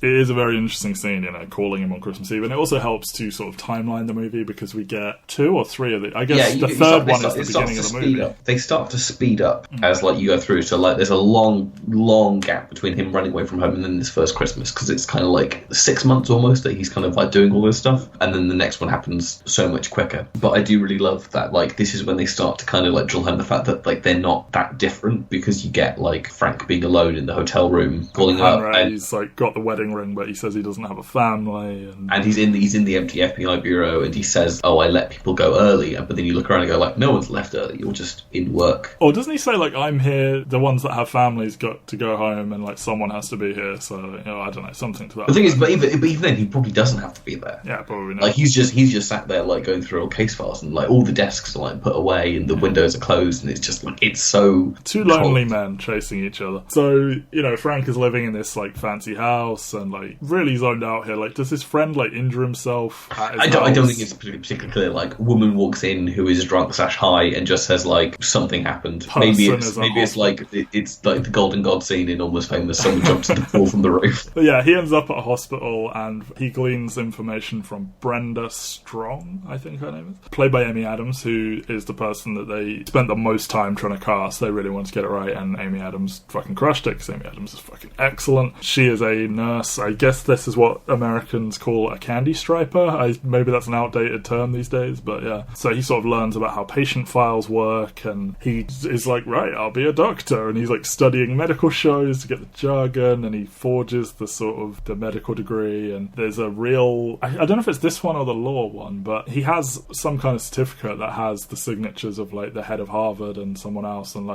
it is a very interesting scene, calling him on Christmas Eve. And it also helps to sort of timeline the movie, because we get 2 or 3 of the... I guess the third one is the beginning of the movie. They start to speed up as you go through. So there's a long gap between him running away from home and then this first Christmas, because it's kind of 6 months almost that he's kind of doing all this stuff. And then the next one happens so much quicker. But I do really love that, this is when they start to kind of drill home the fact that they're not that different, because you get Frank being alone in the hotel room, calling up. And he's got the wedding ring, but he says he doesn't have a family, and he's in the empty FBI bureau, and he says, "Oh, I let people go early," but then you look around and go, "No one's left early. You're just in work." Or doesn't he say, "I'm here. The ones that have families got to go home, and someone has to be here." So I don't know, something to that. The thing is, but even then, he probably doesn't have to be there. Yeah, probably not. He's just sat there going through all case files, and all the desks are put away, and the windows are closed, and it's just it's so 2 lonely men chasing each other. So Frank is living in this fancy house, and really zoned out here. Does his friend injure himself at his I don't think it's particularly clear. Woman walks in who is drunk / high and just says something happened. Maybe it's the Golden God scene in Almost Famous. Someone jumped into the pool from the roof. But yeah, he ends up at a hospital, and he gleans information from Brenda Strong, I think her name is, played by Amy Adams, who is the person that they spent the most time trying to cast. They really wanted to get it right, and Amy Adams fucking crushed it, because Amy Adams is fucking excellent. She is a nurse. I guess this is what Americans call a candy striper. Maybe that's an outdated term these days, but yeah. So he sort of learns about how patient files work, and he is right, I'll be a doctor, and he's studying medical shows to get the jargon, and he forges the medical degree, and there's a real... I don't know if it's this one or the law one, but he has some kind of certificate that has the signatures of the head of Harvard and someone else, and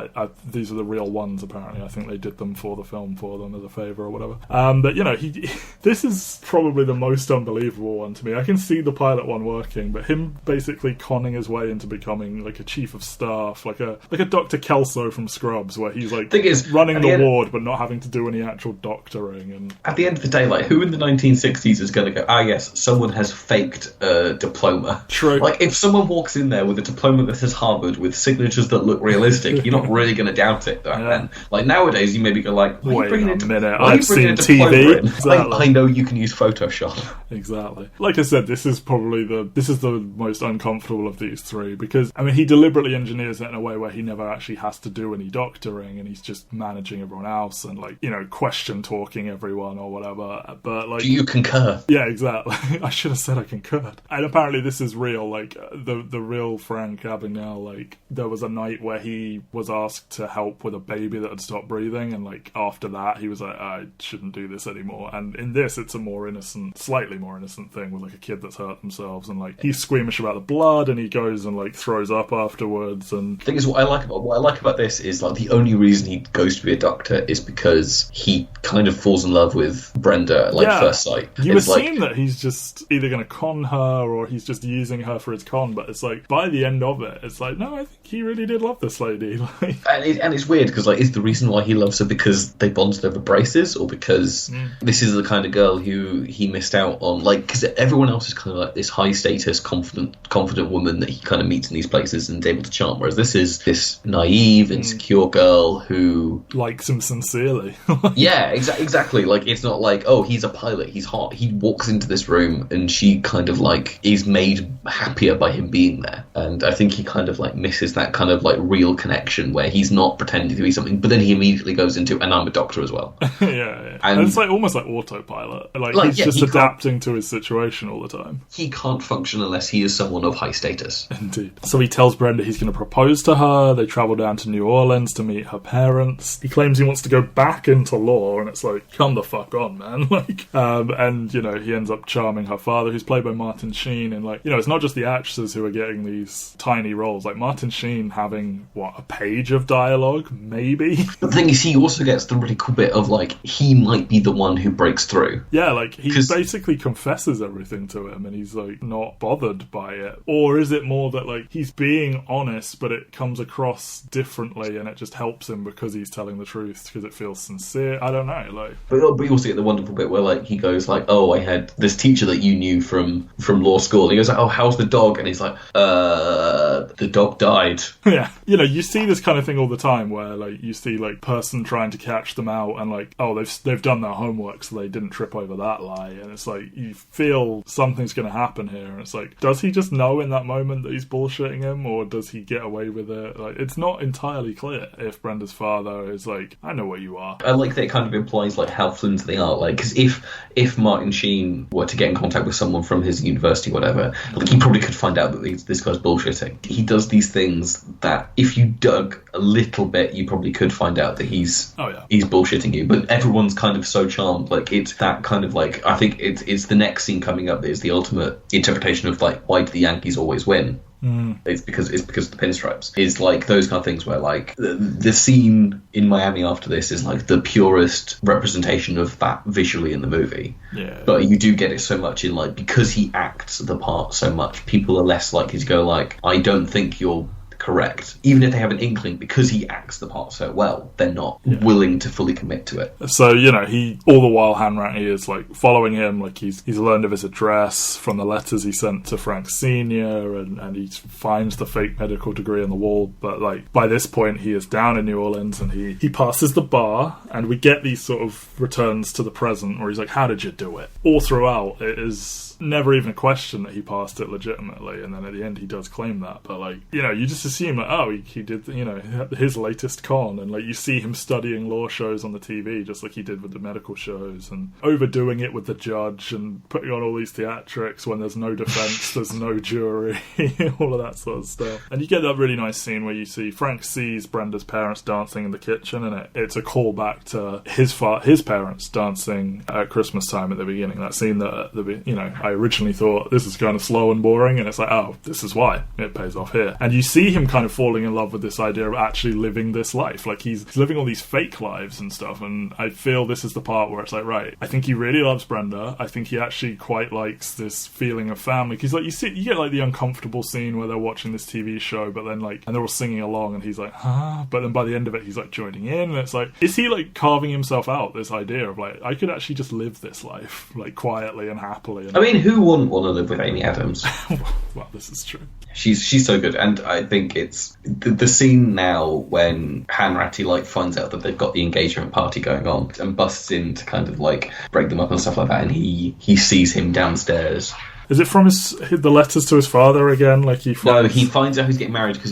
these are the real ones apparently. I think they did them for the film for them as a favour or whatever. But this is probably the most unbelievable one to me. I can see the pilot one working, but him basically conning his way into becoming a chief of staff, like a Dr. Kelso from Scrubs, where he's running the ward but not having to do any actual doctoring. And at the end of the day, who in the 1960s is going to go, yes, someone has faked a diploma? True. If someone walks in there with a diploma that says Harvard with signatures that look realistic, you're not really going to doubt it back then. Nowadays, you maybe go wait a minute, I've seen TV. Exactly. I know you can use Photoshop. Exactly. Like I said, this is the most uncomfortable of these 3, because he deliberately engineers it in a way where he never actually has to do any doctoring, and he's just managing everyone else and question talking everyone or whatever. But do you concur? Yeah, exactly. I should have said I concurred. And apparently this is real. The real Frank Abagnale, there was a night where he was asked to help with a baby that had stopped breathing, and after that he was I shouldn't do this anymore. And in this, it's a slightly more innocent thing with a kid that's hurt themselves, and he's squeamish about the blood, and he goes and throws up afterwards. And the thing is, what I like about this is the only reason he goes to be a doctor is because he kind of falls in love with Brenda at first sight. You assume that he's just either going to con her or he's just using her for his con, but it's by the end of it, it's no, I think he really did love this lady. And it's weird because is the reason why he loves her because they bonded over braces, or because this is the kind of girl who he missed out on? Because everyone else is kind of this high status, confident woman that he kind of meets in these places and is able to charm, whereas this is this naive, insecure girl who likes him sincerely. Yeah, exactly. It's not oh, he's a pilot, he's hot. He walks into this room and she kind of is made happier by him being there, and I think he kind of misses that kind of real connection where he's not pretending to be something, but then he immediately goes into, and I'm a doctor as well. yeah. And it's almost like autopilot. He's just adapting to his situation all the time. He can't function unless he is someone of high status. Indeed. So he tells Brenda he's going to propose to her. They travel down to New Orleans to meet her parents. He claims he wants to go back into law, and it's come the fuck on, man. And he ends up charming her father, who's played by Martin Sheen, and it's not just the actresses who are getting these tiny roles. Martin Sheen having a page of dialogue, maybe. But the thing is, he also gets the really cool bit of he might be the one who breaks through. Yeah, like, he basically confesses everything to him, and he's, like, not bothered by it. Or is it more that, like, he's being honest, but it comes across differently, and it just helps him because he's telling the truth, because it feels sincere? I don't know, like... But you also get the wonderful bit where, like, he goes, like, oh, I had this teacher that you knew from law school. And he goes, like, oh, how's the dog? And he's like, the dog died. Yeah. You know, you see this kind of thing all the time where, like, you see, like, person trying to catch them out and, like, oh, they've done their homework, so they didn't trip over that lie. And it's like, you feel something's going to happen here. And it's like, does he just know in that moment that he's bullshitting him, or does he get away with it? Like, it's not entirely clear if Brenda's father is like, I know where you are. I like that it kind of implies, like, how fluent they are. Like, because if Martin Sheen were to get in contact with someone from his university, whatever, like, he probably could find out that this guy's bullshitting. He does these things that, if you dug a little bit, you probably could find out that he's bullshitting you. But everyone's kind of so charmed. Like, it's that kind of, like, I think it's the next scene coming up that is the ultimate interpretation of, like, why do the Yankees always win? It's because of the pinstripes. It's like those kind of things where, like, the scene in Miami after this is like the purest representation of that visually in the movie. Yeah. But you do get it so much in, like, because he acts the part so much, people are less likely to go, like, I don't think you're correct. Even if they have an inkling, because he acts the part so well, they're not willing to fully commit to it. So, you know, he, all the while, Hanratty is, like, following him, like, he's learned of his address from the letters he sent to Frank Sr., and he finds the fake medical degree on the wall, but, like, by this point, he is down in New Orleans, and he passes the bar, and we get these sort of returns to the present, where he's like, how did you do it? All throughout, it is never even a question that he passed it legitimately, and then at the end he does claim that, but, like, you know, you just assume that, oh, he did, you know, his latest con, and, like, you see him studying law shows on the TV just like he did with the medical shows, and overdoing it with the judge, and putting on all these theatrics when there's no defense, there's no jury, all of that sort of stuff. And you get that really nice scene where you see Frank sees Brenda's parents dancing in the kitchen, and it's a callback to his parents dancing at Christmas time at the beginning. That scene that, you know, I originally thought this is kind of slow and boring, and it's like, oh, this is why it pays off here. And you see him kind of falling in love with this idea of actually living this life. Like, he's living all these fake lives and stuff, and I feel this is the part where it's like, right, I think he really loves Brenda. I think he actually quite likes this feeling of family, because, like, you get, like, the uncomfortable scene where they're watching this TV show, but then, like, and they're all singing along, and he's like, but then by the end of it, he's, like, joining in, and it's like, is he, like, carving himself out this idea of, like, I could actually just live this life, like, quietly and happily. And, I mean, who wouldn't want to live with Amy Adams? Well, this is true. She's so good, and I think it's the scene now when Hanratty, like, finds out that they've got the engagement party going on and busts in to kind of, like, break them up and stuff like that, and he sees him downstairs. Is it from the letters to his father again? Like, he finds out who's getting married because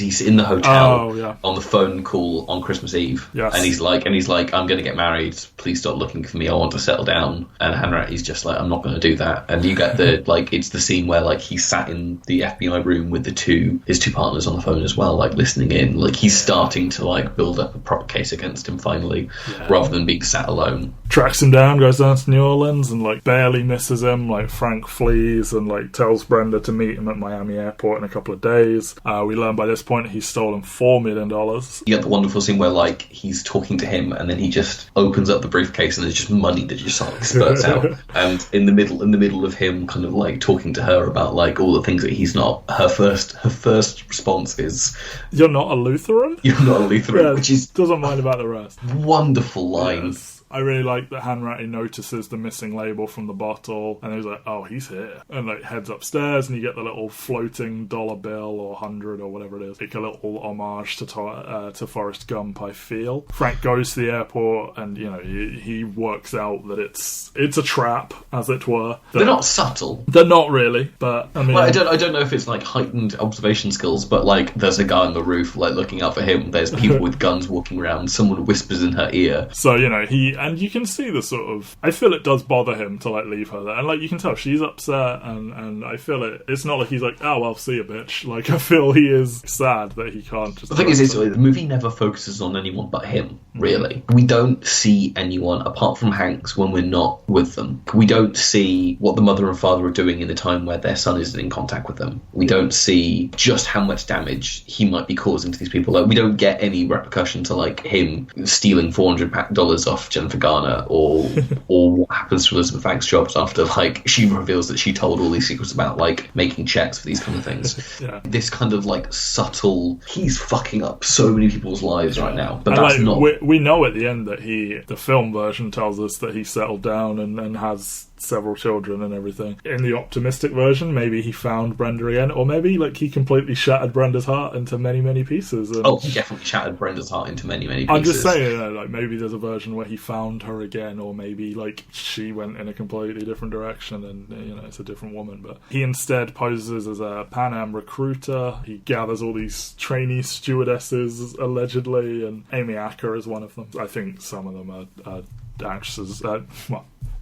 he's in the hotel on the phone call on Christmas Eve. Yes. And he's like, I'm going to get married. Please stop looking for me. I want to settle down. And Hanratty's just like, I'm not going to do that. And you get it's the scene where, like, he sat in the FBI room with his two partners on the phone as well, like, listening in. Like, he's starting to, like, build up a proper case against him finally, rather than being sat alone. Tracks him down, goes down to New Orleans, and, like, barely misses him. Like, Frank flees and, like, tells Brenda to meet him at Miami airport in a couple of days. We learn by this point he's stolen $4 million. You get the wonderful scene where, like, he's talking to him and then he just opens up the briefcase and there's just money that just, like, spurts out. And in the middle of him kind of, like, talking to her about, like, all the things that he's not, her first response is, "You're not a Lutheran?" You're not a Lutheran, which is doesn't mind about the rest. Wonderful line. Yes. I really like that Hanratty notices the missing label from the bottle, and he's like, oh, he's here. And, like, heads upstairs, and you get the little floating $1 bill or 100 or whatever it is. Like a little homage to Forrest Gump, I feel. Frank goes to the airport, and, you know, he works out that it's a trap, as it were. They're not subtle. They're not really, but, I mean... Well, I don't know if it's, like, heightened observation skills, but, like, there's a guy on the roof, like, looking out for him. There's people with guns walking around. Someone whispers in her ear. So, you know, and you can see the sort of... I feel it does bother him to, like, leave her there. And, like, you can tell she's upset, and I feel it's not like he's like, oh, well, see you, bitch. Like, I feel he is sad that he can't just... The thing is, the movie never focuses on anyone but him, really. We don't see anyone, apart from Hanks, when we're not with them. We don't see what the mother and father are doing in the time where their son isn't in contact with them. We don't see just how much damage he might be causing to these people. Like, we don't get any repercussion to, like, him stealing $400 off Jennifer Jennifer Garner, or what happens to Elizabeth Banks' jobs after like she reveals that she told all these secrets about like making checks for these kind of things. Yeah. This kind of like subtle, he's fucking up so many people's lives right now, but and that's like, not. We know at the end that the film version tells us that he settled down and has several children and everything. In the optimistic version, maybe he found Brenda again, or maybe like he completely shattered Brenda's heart into many, many pieces. And he definitely shattered Brenda's heart into many, many pieces. I'm just saying, like maybe there's a version where he found her again, or maybe like she went in a completely different direction and it's a different woman. But he instead poses as a Pan Am recruiter. He gathers all these trainee stewardesses allegedly, and Amy Acker is one of them. I think some of them are actresses.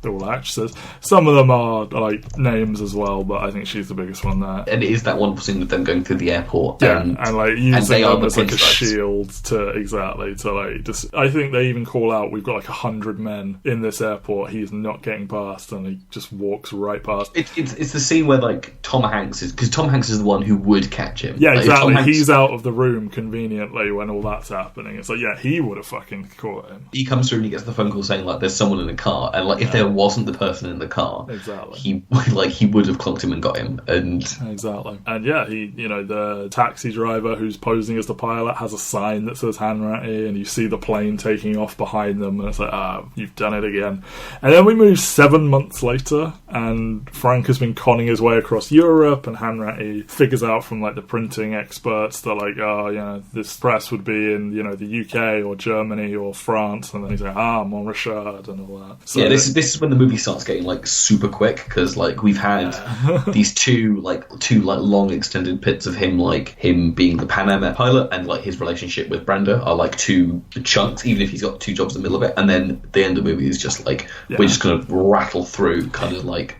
They're all actresses. Some of them are like names as well, but I think she's the biggest one there. And it is that wonderful scene with them going through the airport. Yeah, and like using them as like a pinstripes. shield to like just. I think they even call out, we've got like 100 men in this airport. He's not getting past, and he just walks right past. It's the scene where like Tom Hanks is, because Tom Hanks is the one who would catch him. Yeah, like, exactly. He's out of the room conveniently when all that's happening. It's like, yeah, he would have fucking caught him. He comes through and he gets the phone call saying like there's someone in the car, and like if there wasn't the person in the car, exactly, he would have clocked him and got him. And exactly, and yeah, the taxi driver who's posing as the pilot has a sign that says Hanratty, and you see the plane taking off behind them, and it's like, you've done it again. And then we move 7 months later, and Frank has been conning his way across Europe, and Hanratty figures out from like the printing experts that like, this press would be in the UK or Germany or France, and then he's like, Montrachard and all that. So yeah, this is when the movie starts getting like super quick, because like we've had these two long extended bits of him being the Pan Am pilot, and like his relationship with Brenda are like two chunks, even if he's got two jobs in the middle of it. And then the end of the movie is just like we're just gonna rattle through kind of like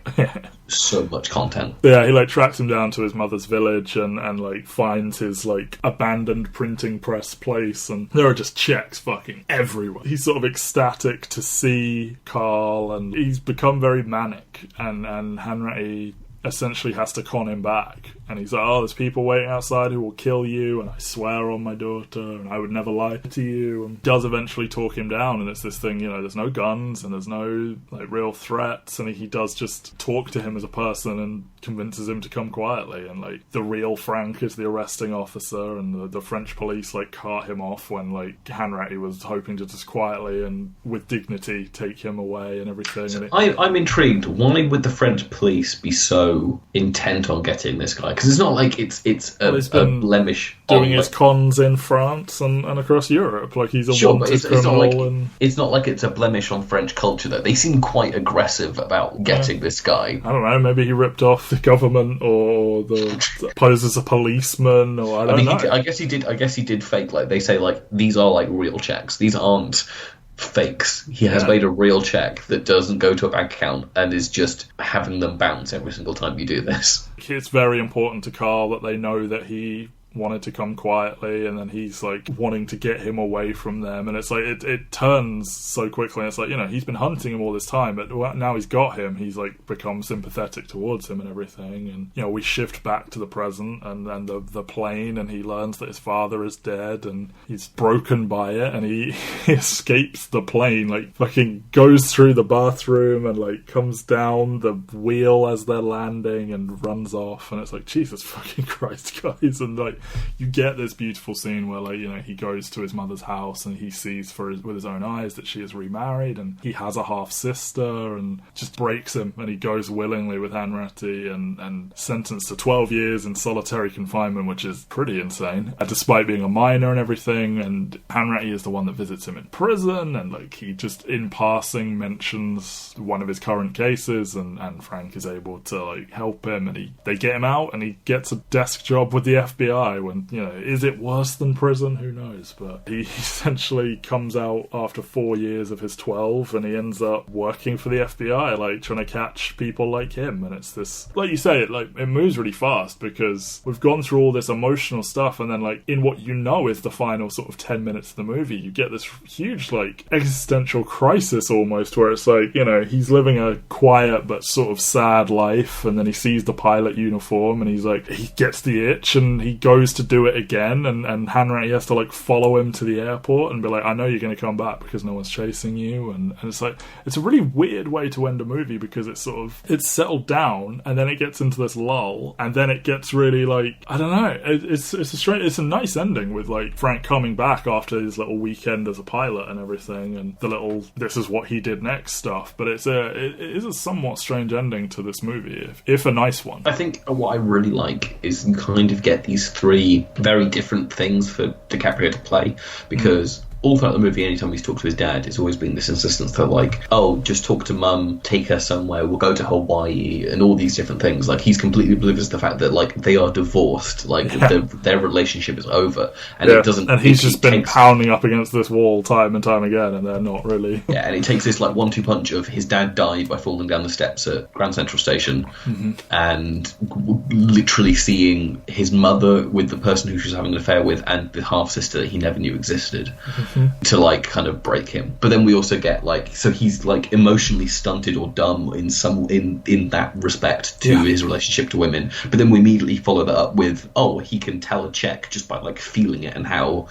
so much content. Yeah, he like tracks him down to his mother's village and like finds his like abandoned printing press place, and there are just checks fucking everywhere. He's sort of ecstatic to see Carl, and he's become very manic, and Hanratty essentially has to con him back, and he's like, there's people waiting outside who will kill you, and I swear on my daughter, and I would never lie to you, and does eventually talk him down. And it's this thing, there's no guns and there's no like real threats, and he does just talk to him as a person and convinces him to come quietly. And like the real Frank is the arresting officer, and the French police like cart him off when like Hanratty was hoping to just quietly and with dignity take him away and everything. So I'm intrigued. Why would the French police be so intent on getting this guy? Because it's not like it's a blemish doing his cons in France and across Europe. Like he's a wanted criminal. It's not like it's a blemish on French culture though. They seem quite aggressive about getting this guy. I don't know, maybe he ripped off the government or posed as a policeman, or I don't know. I guess he did fake, like they say, like these are like real checks. These aren't fakes. He has made a real check that doesn't go to a bank account and is just having them bounce every single time you do this. It's very important to Carl that they know that he wanted to come quietly, and then he's like wanting to get him away from them, and it's like it turns so quickly, and it's like he's been hunting him all this time, but now he's got him, he's like become sympathetic towards him and everything. And we shift back to the present, and then the plane, and he learns that his father is dead, and he's broken by it, and he escapes the plane, like fucking goes through the bathroom and like comes down the wheel as they're landing and runs off. And it's like, Jesus fucking Christ, guys. And like you get this beautiful scene where like he goes to his mother's house and he sees with his own eyes that she is remarried, and he has a half sister, and just breaks him, and he goes willingly with Hanratty and sentenced to 12 years in solitary confinement, which is pretty insane, despite being a minor and everything. And Hanratty is the one that visits him in prison, and like he just in passing mentions one of his current cases, and Frank is able to like help him, and they get him out, and he gets a desk job with the FBI. When is it worse than prison? Who knows? But he essentially comes out after 4 years of his 12, and he ends up working for the FBI, like trying to catch people like him. And it's this, like you say, it moves really fast, because we've gone through all this emotional stuff, and then like in what is the final sort of 10 minutes of the movie, you get this huge like existential crisis almost, where it's like he's living a quiet but sort of sad life, and then he sees the pilot uniform, and he's like, he gets the itch, and he goes goes to do it again, and Hanratty has to like follow him to the airport and be like, I know you're going to come back because no one's chasing you, and it's like, it's a really weird way to end a movie, because it's sort of, it's settled down and then it gets into this lull and then it gets really like, I don't know, it's a nice ending with like Frank coming back after his little weekend as a pilot and everything, and the little this is what he did next stuff, but it is a somewhat strange ending to this movie, if a nice one. I think what I really like is you kind of get these three very different things for DiCaprio to play, because all throughout the movie, anytime he's talked to his dad, it's always been this insistence that, like, oh, just talk to mum, take her somewhere, we'll go to Hawaii, and all these different things. Like, he's completely oblivious to the fact that, like, they are divorced, like, their relationship is over, and it doesn't... And he's just been pounding up against this wall time and time again, and they're not really... Yeah, and it takes this, like, 1-2 punch of his dad died by falling down the steps at Grand Central Station, and literally seeing his mother with the person who she was having an affair with, and the half-sister that he never knew existed. To like kind of break him, but then we also get like, so he's like emotionally stunted or dumb in that respect to his relationship to women, but then we immediately follow that up with, oh, he can tell a check just by like feeling it and how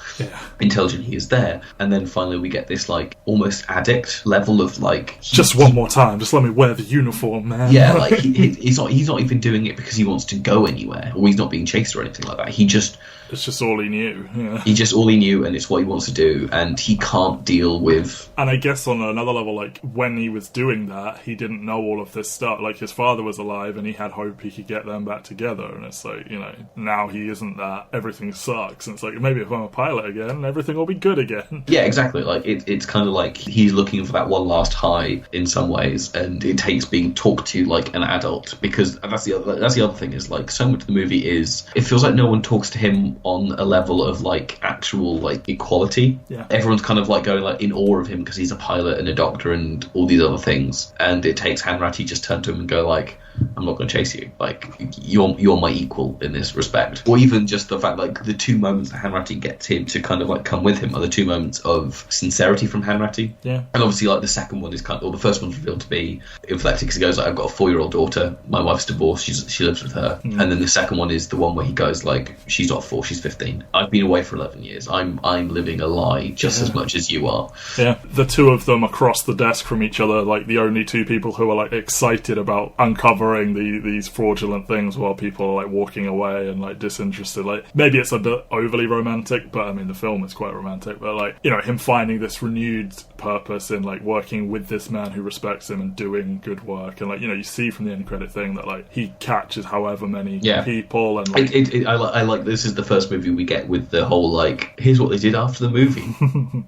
intelligent he is there, and then finally we get this like almost addict level of like, just one more time, just let me wear the uniform, man. Yeah, like he's not even doing it because he wants to go anywhere, or he's not being chased or anything like that. It's just all he knew. Yeah. He's just all he knew, and it's what he wants to do, and he can't deal with... And I guess on another level, like, when he was doing that, he didn't know all of this stuff. Like, his father was alive, and he had hope he could get them back together, and it's like, you know, now he isn't that, everything sucks, and it's like, maybe if I'm a pilot again, everything will be good again. Yeah, exactly. Like, it's kind of like he's looking for that one last high in some ways, and it takes being talked to like an adult, because that's the other thing, is like, so much of the movie is, it feels like no one talks to him on a level of like actual like equality. Yeah. Everyone's kind of like going like in awe of him because he's a pilot and a doctor and all these other things, and it takes Hanratty just turn to him and go like, I'm not going to chase you. Like, you're my equal in this respect. Or even just the fact, like, the two moments that Hanratty gets him to kind of, like, come with him are the two moments of sincerity from Hanratty. Yeah. And obviously, like, the second one is kind of, or the first one's revealed to be inflected, because he goes, like, I've got a 4-year-old daughter, my wife's divorced, she lives with her. And then the second one is the one where he goes, like, she's not 4, she's 15. I've been away for 11 years. I'm living a lie just as much as you are. Yeah. The two of them across the desk from each other, like, the only two people who are, like, excited about uncovering these fraudulent things, while people are like walking away and like disinterested. Like, maybe it's a bit overly romantic, but I mean the film is quite romantic, but like, you know, him finding this renewed purpose in like working with this man who respects him and doing good work, and like, you know, you see from the end credit thing that like he catches however many people, and like, I like this is the first movie we get with the whole like, here's what they did after the movie.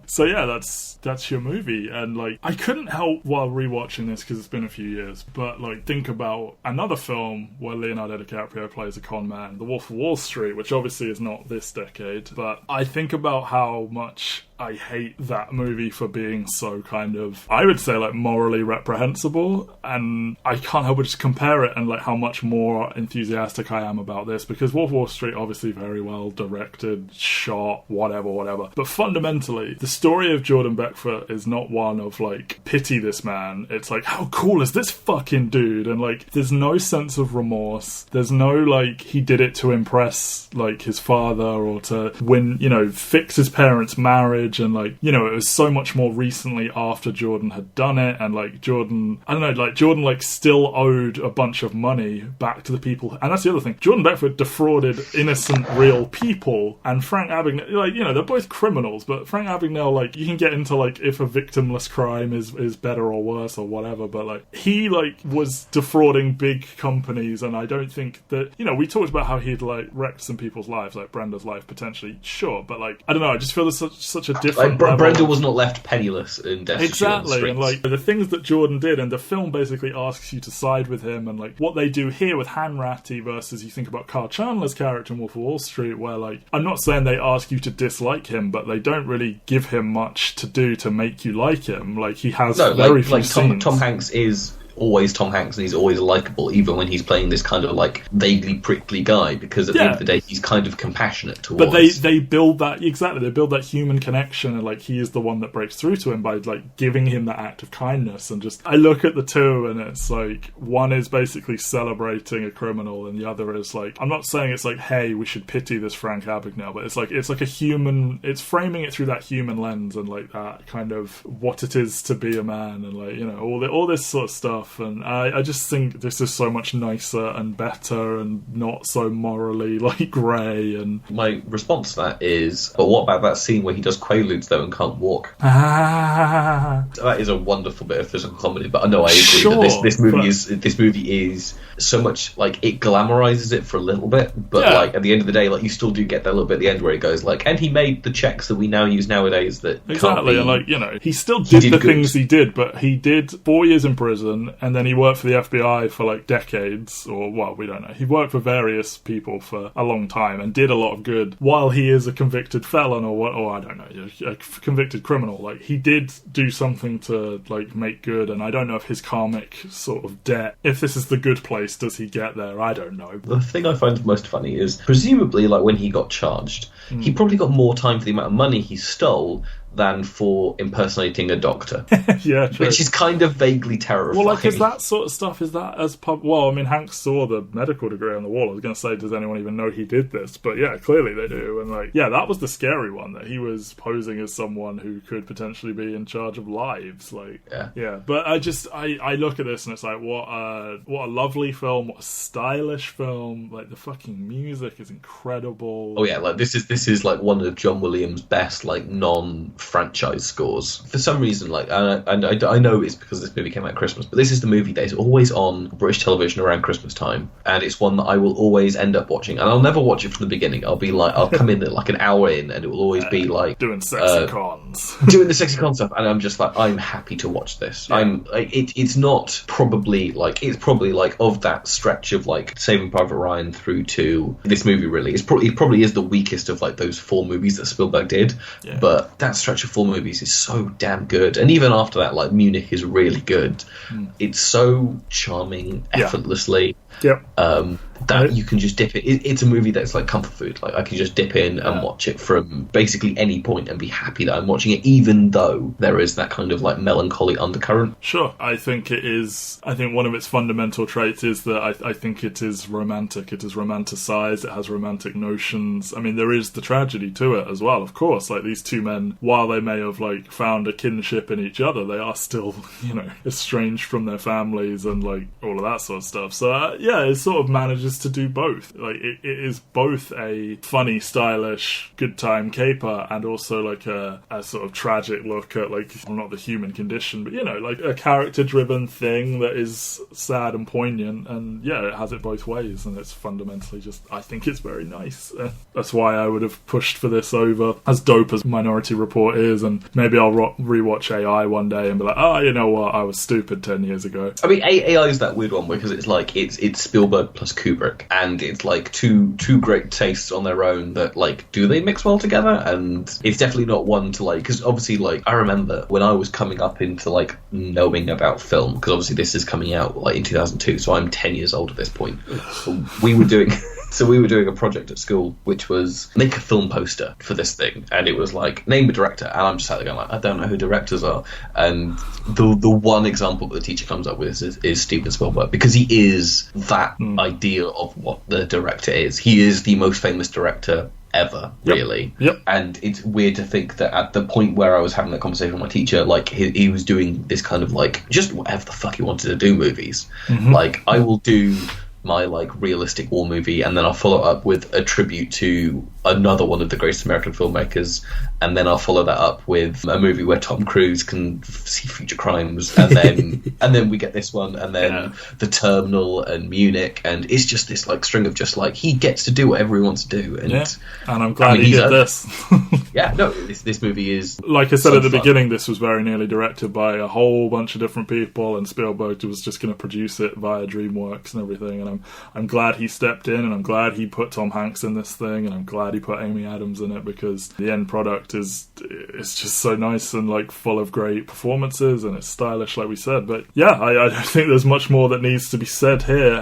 So yeah, that's your movie. And like, I couldn't help while rewatching this, because it's been a few years, but like think about another film where Leonardo DiCaprio plays a con man, The Wolf of Wall Street, which obviously is not this decade, but I think about how much I hate that movie for being so kind of, I would say, like morally reprehensible, and I can't help but just compare it and like how much more enthusiastic I am about this, because Wolf of Wall Street obviously very well directed, shot, whatever, but fundamentally the story of Jordan Beckford is not one of like pity this man. It's like, how cool is this fucking dude, and like there's no sense of remorse, there's no like he did it to impress like his father or to win, you know, fix his parents' marriage. And like, you know, it was so much more recently after Jordan had done it, and like Jordan like still owed a bunch of money back to the people. And that's the other thing, Jordan Beckford defrauded innocent real people, and Frank Abagnale, like, you know, they're both criminals, but Frank Abagnale, like, you can get into like if a victimless crime is better or worse or whatever, but like he like was defrauding big companies, and I don't think that, you know, we talked about how he'd like wrecked some people's lives, like Brenda's life potentially, sure, but like, I don't know, I just feel there's such a different like Brenda was not left penniless in Destitute. Exactly, and like the things that Jordan did, and the film basically asks you to side with him, and like what they do here with Hanratty versus you think about Carl Chandler's character in Wolf of Wall Street, where like, I'm not saying they ask you to dislike him, but they don't really give him much to do to make you like him. Like, he has very few scenes. Tom Hanks is always Tom Hanks and he's always likable, even when he's playing this kind of like vaguely prickly guy, because at the end of the day he's kind of compassionate towards. But they build that they build that human connection, and like he is the one that breaks through to him by like giving him that act of kindness. And just I look at the two and it's like one is basically celebrating a criminal and the other is like, I'm not saying it's like, hey, we should pity this Frank Abagnale, but it's like a human, it's framing it through that human lens and like that kind of what it is to be a man, and like, you know, all this sort of stuff. And I just think this is so much nicer and better and not so morally like grey. And my response to that is, but what about that scene where he does Quaaludes though and can't walk? That is a wonderful bit of physical comedy. But I know I agree that this movie is so much like it glamorizes it for a little bit, but like at the end of the day, like you still do get that little bit at the end where it goes like, and he made the checks that we now use nowadays that exactly, and like, you know, he still did the things he did, but he did 4 years in prison and then he worked for the FBI for like decades, or well, we don't know. He worked for various people for a long time and did a lot of good while he is a convicted felon or I don't know, a convicted criminal. Like he did do something to like make good, and I don't know if his karmic sort of debt, if this is the good place, does he get there? I don't know. The thing I find most funny is presumably like when he got charged, he probably got more time for the amount of money he stole than for impersonating a doctor. Yeah, true. Which is kind of vaguely terrifying. Well, like, is that sort of stuff, is that as well, I mean, Hanks saw the medical degree on the wall. I was going to say, does anyone even know he did this? But yeah, clearly they do. And like, yeah, that was the scary one, that he was posing as someone who could potentially be in charge of lives. Like, yeah. But I look at this and it's like, what a lovely film, what a stylish film. Like, the fucking music is incredible. Oh yeah, like this is like one of John Williams' best like non-franchise scores. For some reason, like, and I know it's because this movie came out at Christmas, but this is the movie that is always on British television around Christmas time, and it's one that I will always end up watching, and I'll never watch it from the beginning. I'll come in like an hour in, and it will always be like doing sexy cons, doing the sexy con stuff, and I'm just like, I'm happy to watch this. Yeah. It's probably like of that stretch of like Saving Private Ryan through to this movie. Really, it probably is the weakest of like those 4 movies that Spielberg did, but that stretch of 4 movies is so damn good. And even after that, like, Munich is really good. It's so charming effortlessly. That you can just dip it. It's a movie that's like comfort food. Like, I can just dip in and watch it from basically any point and be happy that I'm watching it, even though there is that kind of like melancholy undercurrent. Sure. I think one of its fundamental traits is that I think it is romantic. It is romanticized. It has romantic notions. I mean, there is the tragedy to it as well, of course. Like, these two men, while they may have like found a kinship in each other, they are still, you know, estranged from their families and like all of that sort of stuff. So it sort of manages to do both. Like, it is both a funny, stylish, good time caper and also like a sort of tragic look at, like, well, not the human condition, but, you know, like a character-driven thing that is sad and poignant, and it has it both ways, and it's fundamentally just, I think it's very nice. That's why I would have pushed for this over, as dope as Minority Report is, and maybe I'll rewatch AI one day and be like, oh, you know what, I was stupid 10 years ago. I mean, AI is that weird one because it's like, it's Spielberg plus Kubrick, and it's like two great tastes on their own that, like, do they mix well together? And it's definitely not one to, like, because obviously, like, I remember when I was coming up into, like, knowing about film, because obviously this is coming out, like, in 2002, so I'm 10 years old at this point. We were doing a project at school, which was make a film poster for this thing, and it was like, name a director, and I'm just sat there going like, I don't know who directors are, and the one example that the teacher comes up with is Steven Spielberg, because he is that idea of what the director is. He is the most famous director ever, really. Yep. And it's weird to think that at the point where I was having that conversation with my teacher, like, he was doing this kind of like just whatever the fuck he wanted to do movies. Like, I will do my like realistic war movie, and then I'll follow up with a tribute to another one of the greatest American filmmakers, and then I'll follow that up with a movie where Tom Cruise can see future crimes, and then we get this one, and then The Terminal and Munich, and it's just this like string of just like, he gets to do whatever he wants to do, and I'm glad he did this. this movie is... Like I said so at the fun. beginning, this was very nearly directed by a whole bunch of different people, and Spielberg was just going to produce it via DreamWorks and everything, and I'm glad he stepped in, and I'm glad he put Tom Hanks in this thing, and I'm glad he put Amy Adams in it, because the end product is just so nice and like full of great performances, and it's stylish, like we said. But yeah, I don't think there's much more that needs to be said here.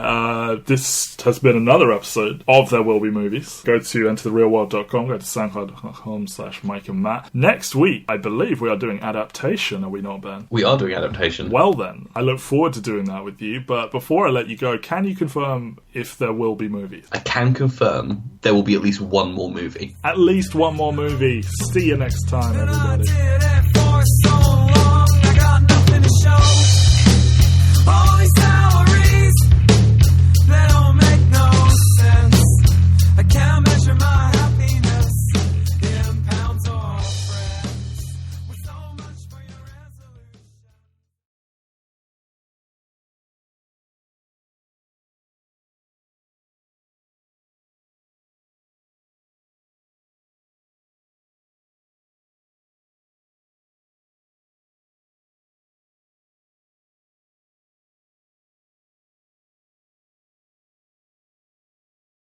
This has been another episode of There Will Be Movies. Go to entertherealworld.com, go to soundcloud.com/Mike and Matt. Next week, I believe we are doing adaptation, are we not, Ben? We are doing adaptation. Well then, I look forward to doing that with you, but before I let you go, can you confirm if there will be movies? I can confirm there will be at least one more movie. At least one more movie. See you next time, everybody.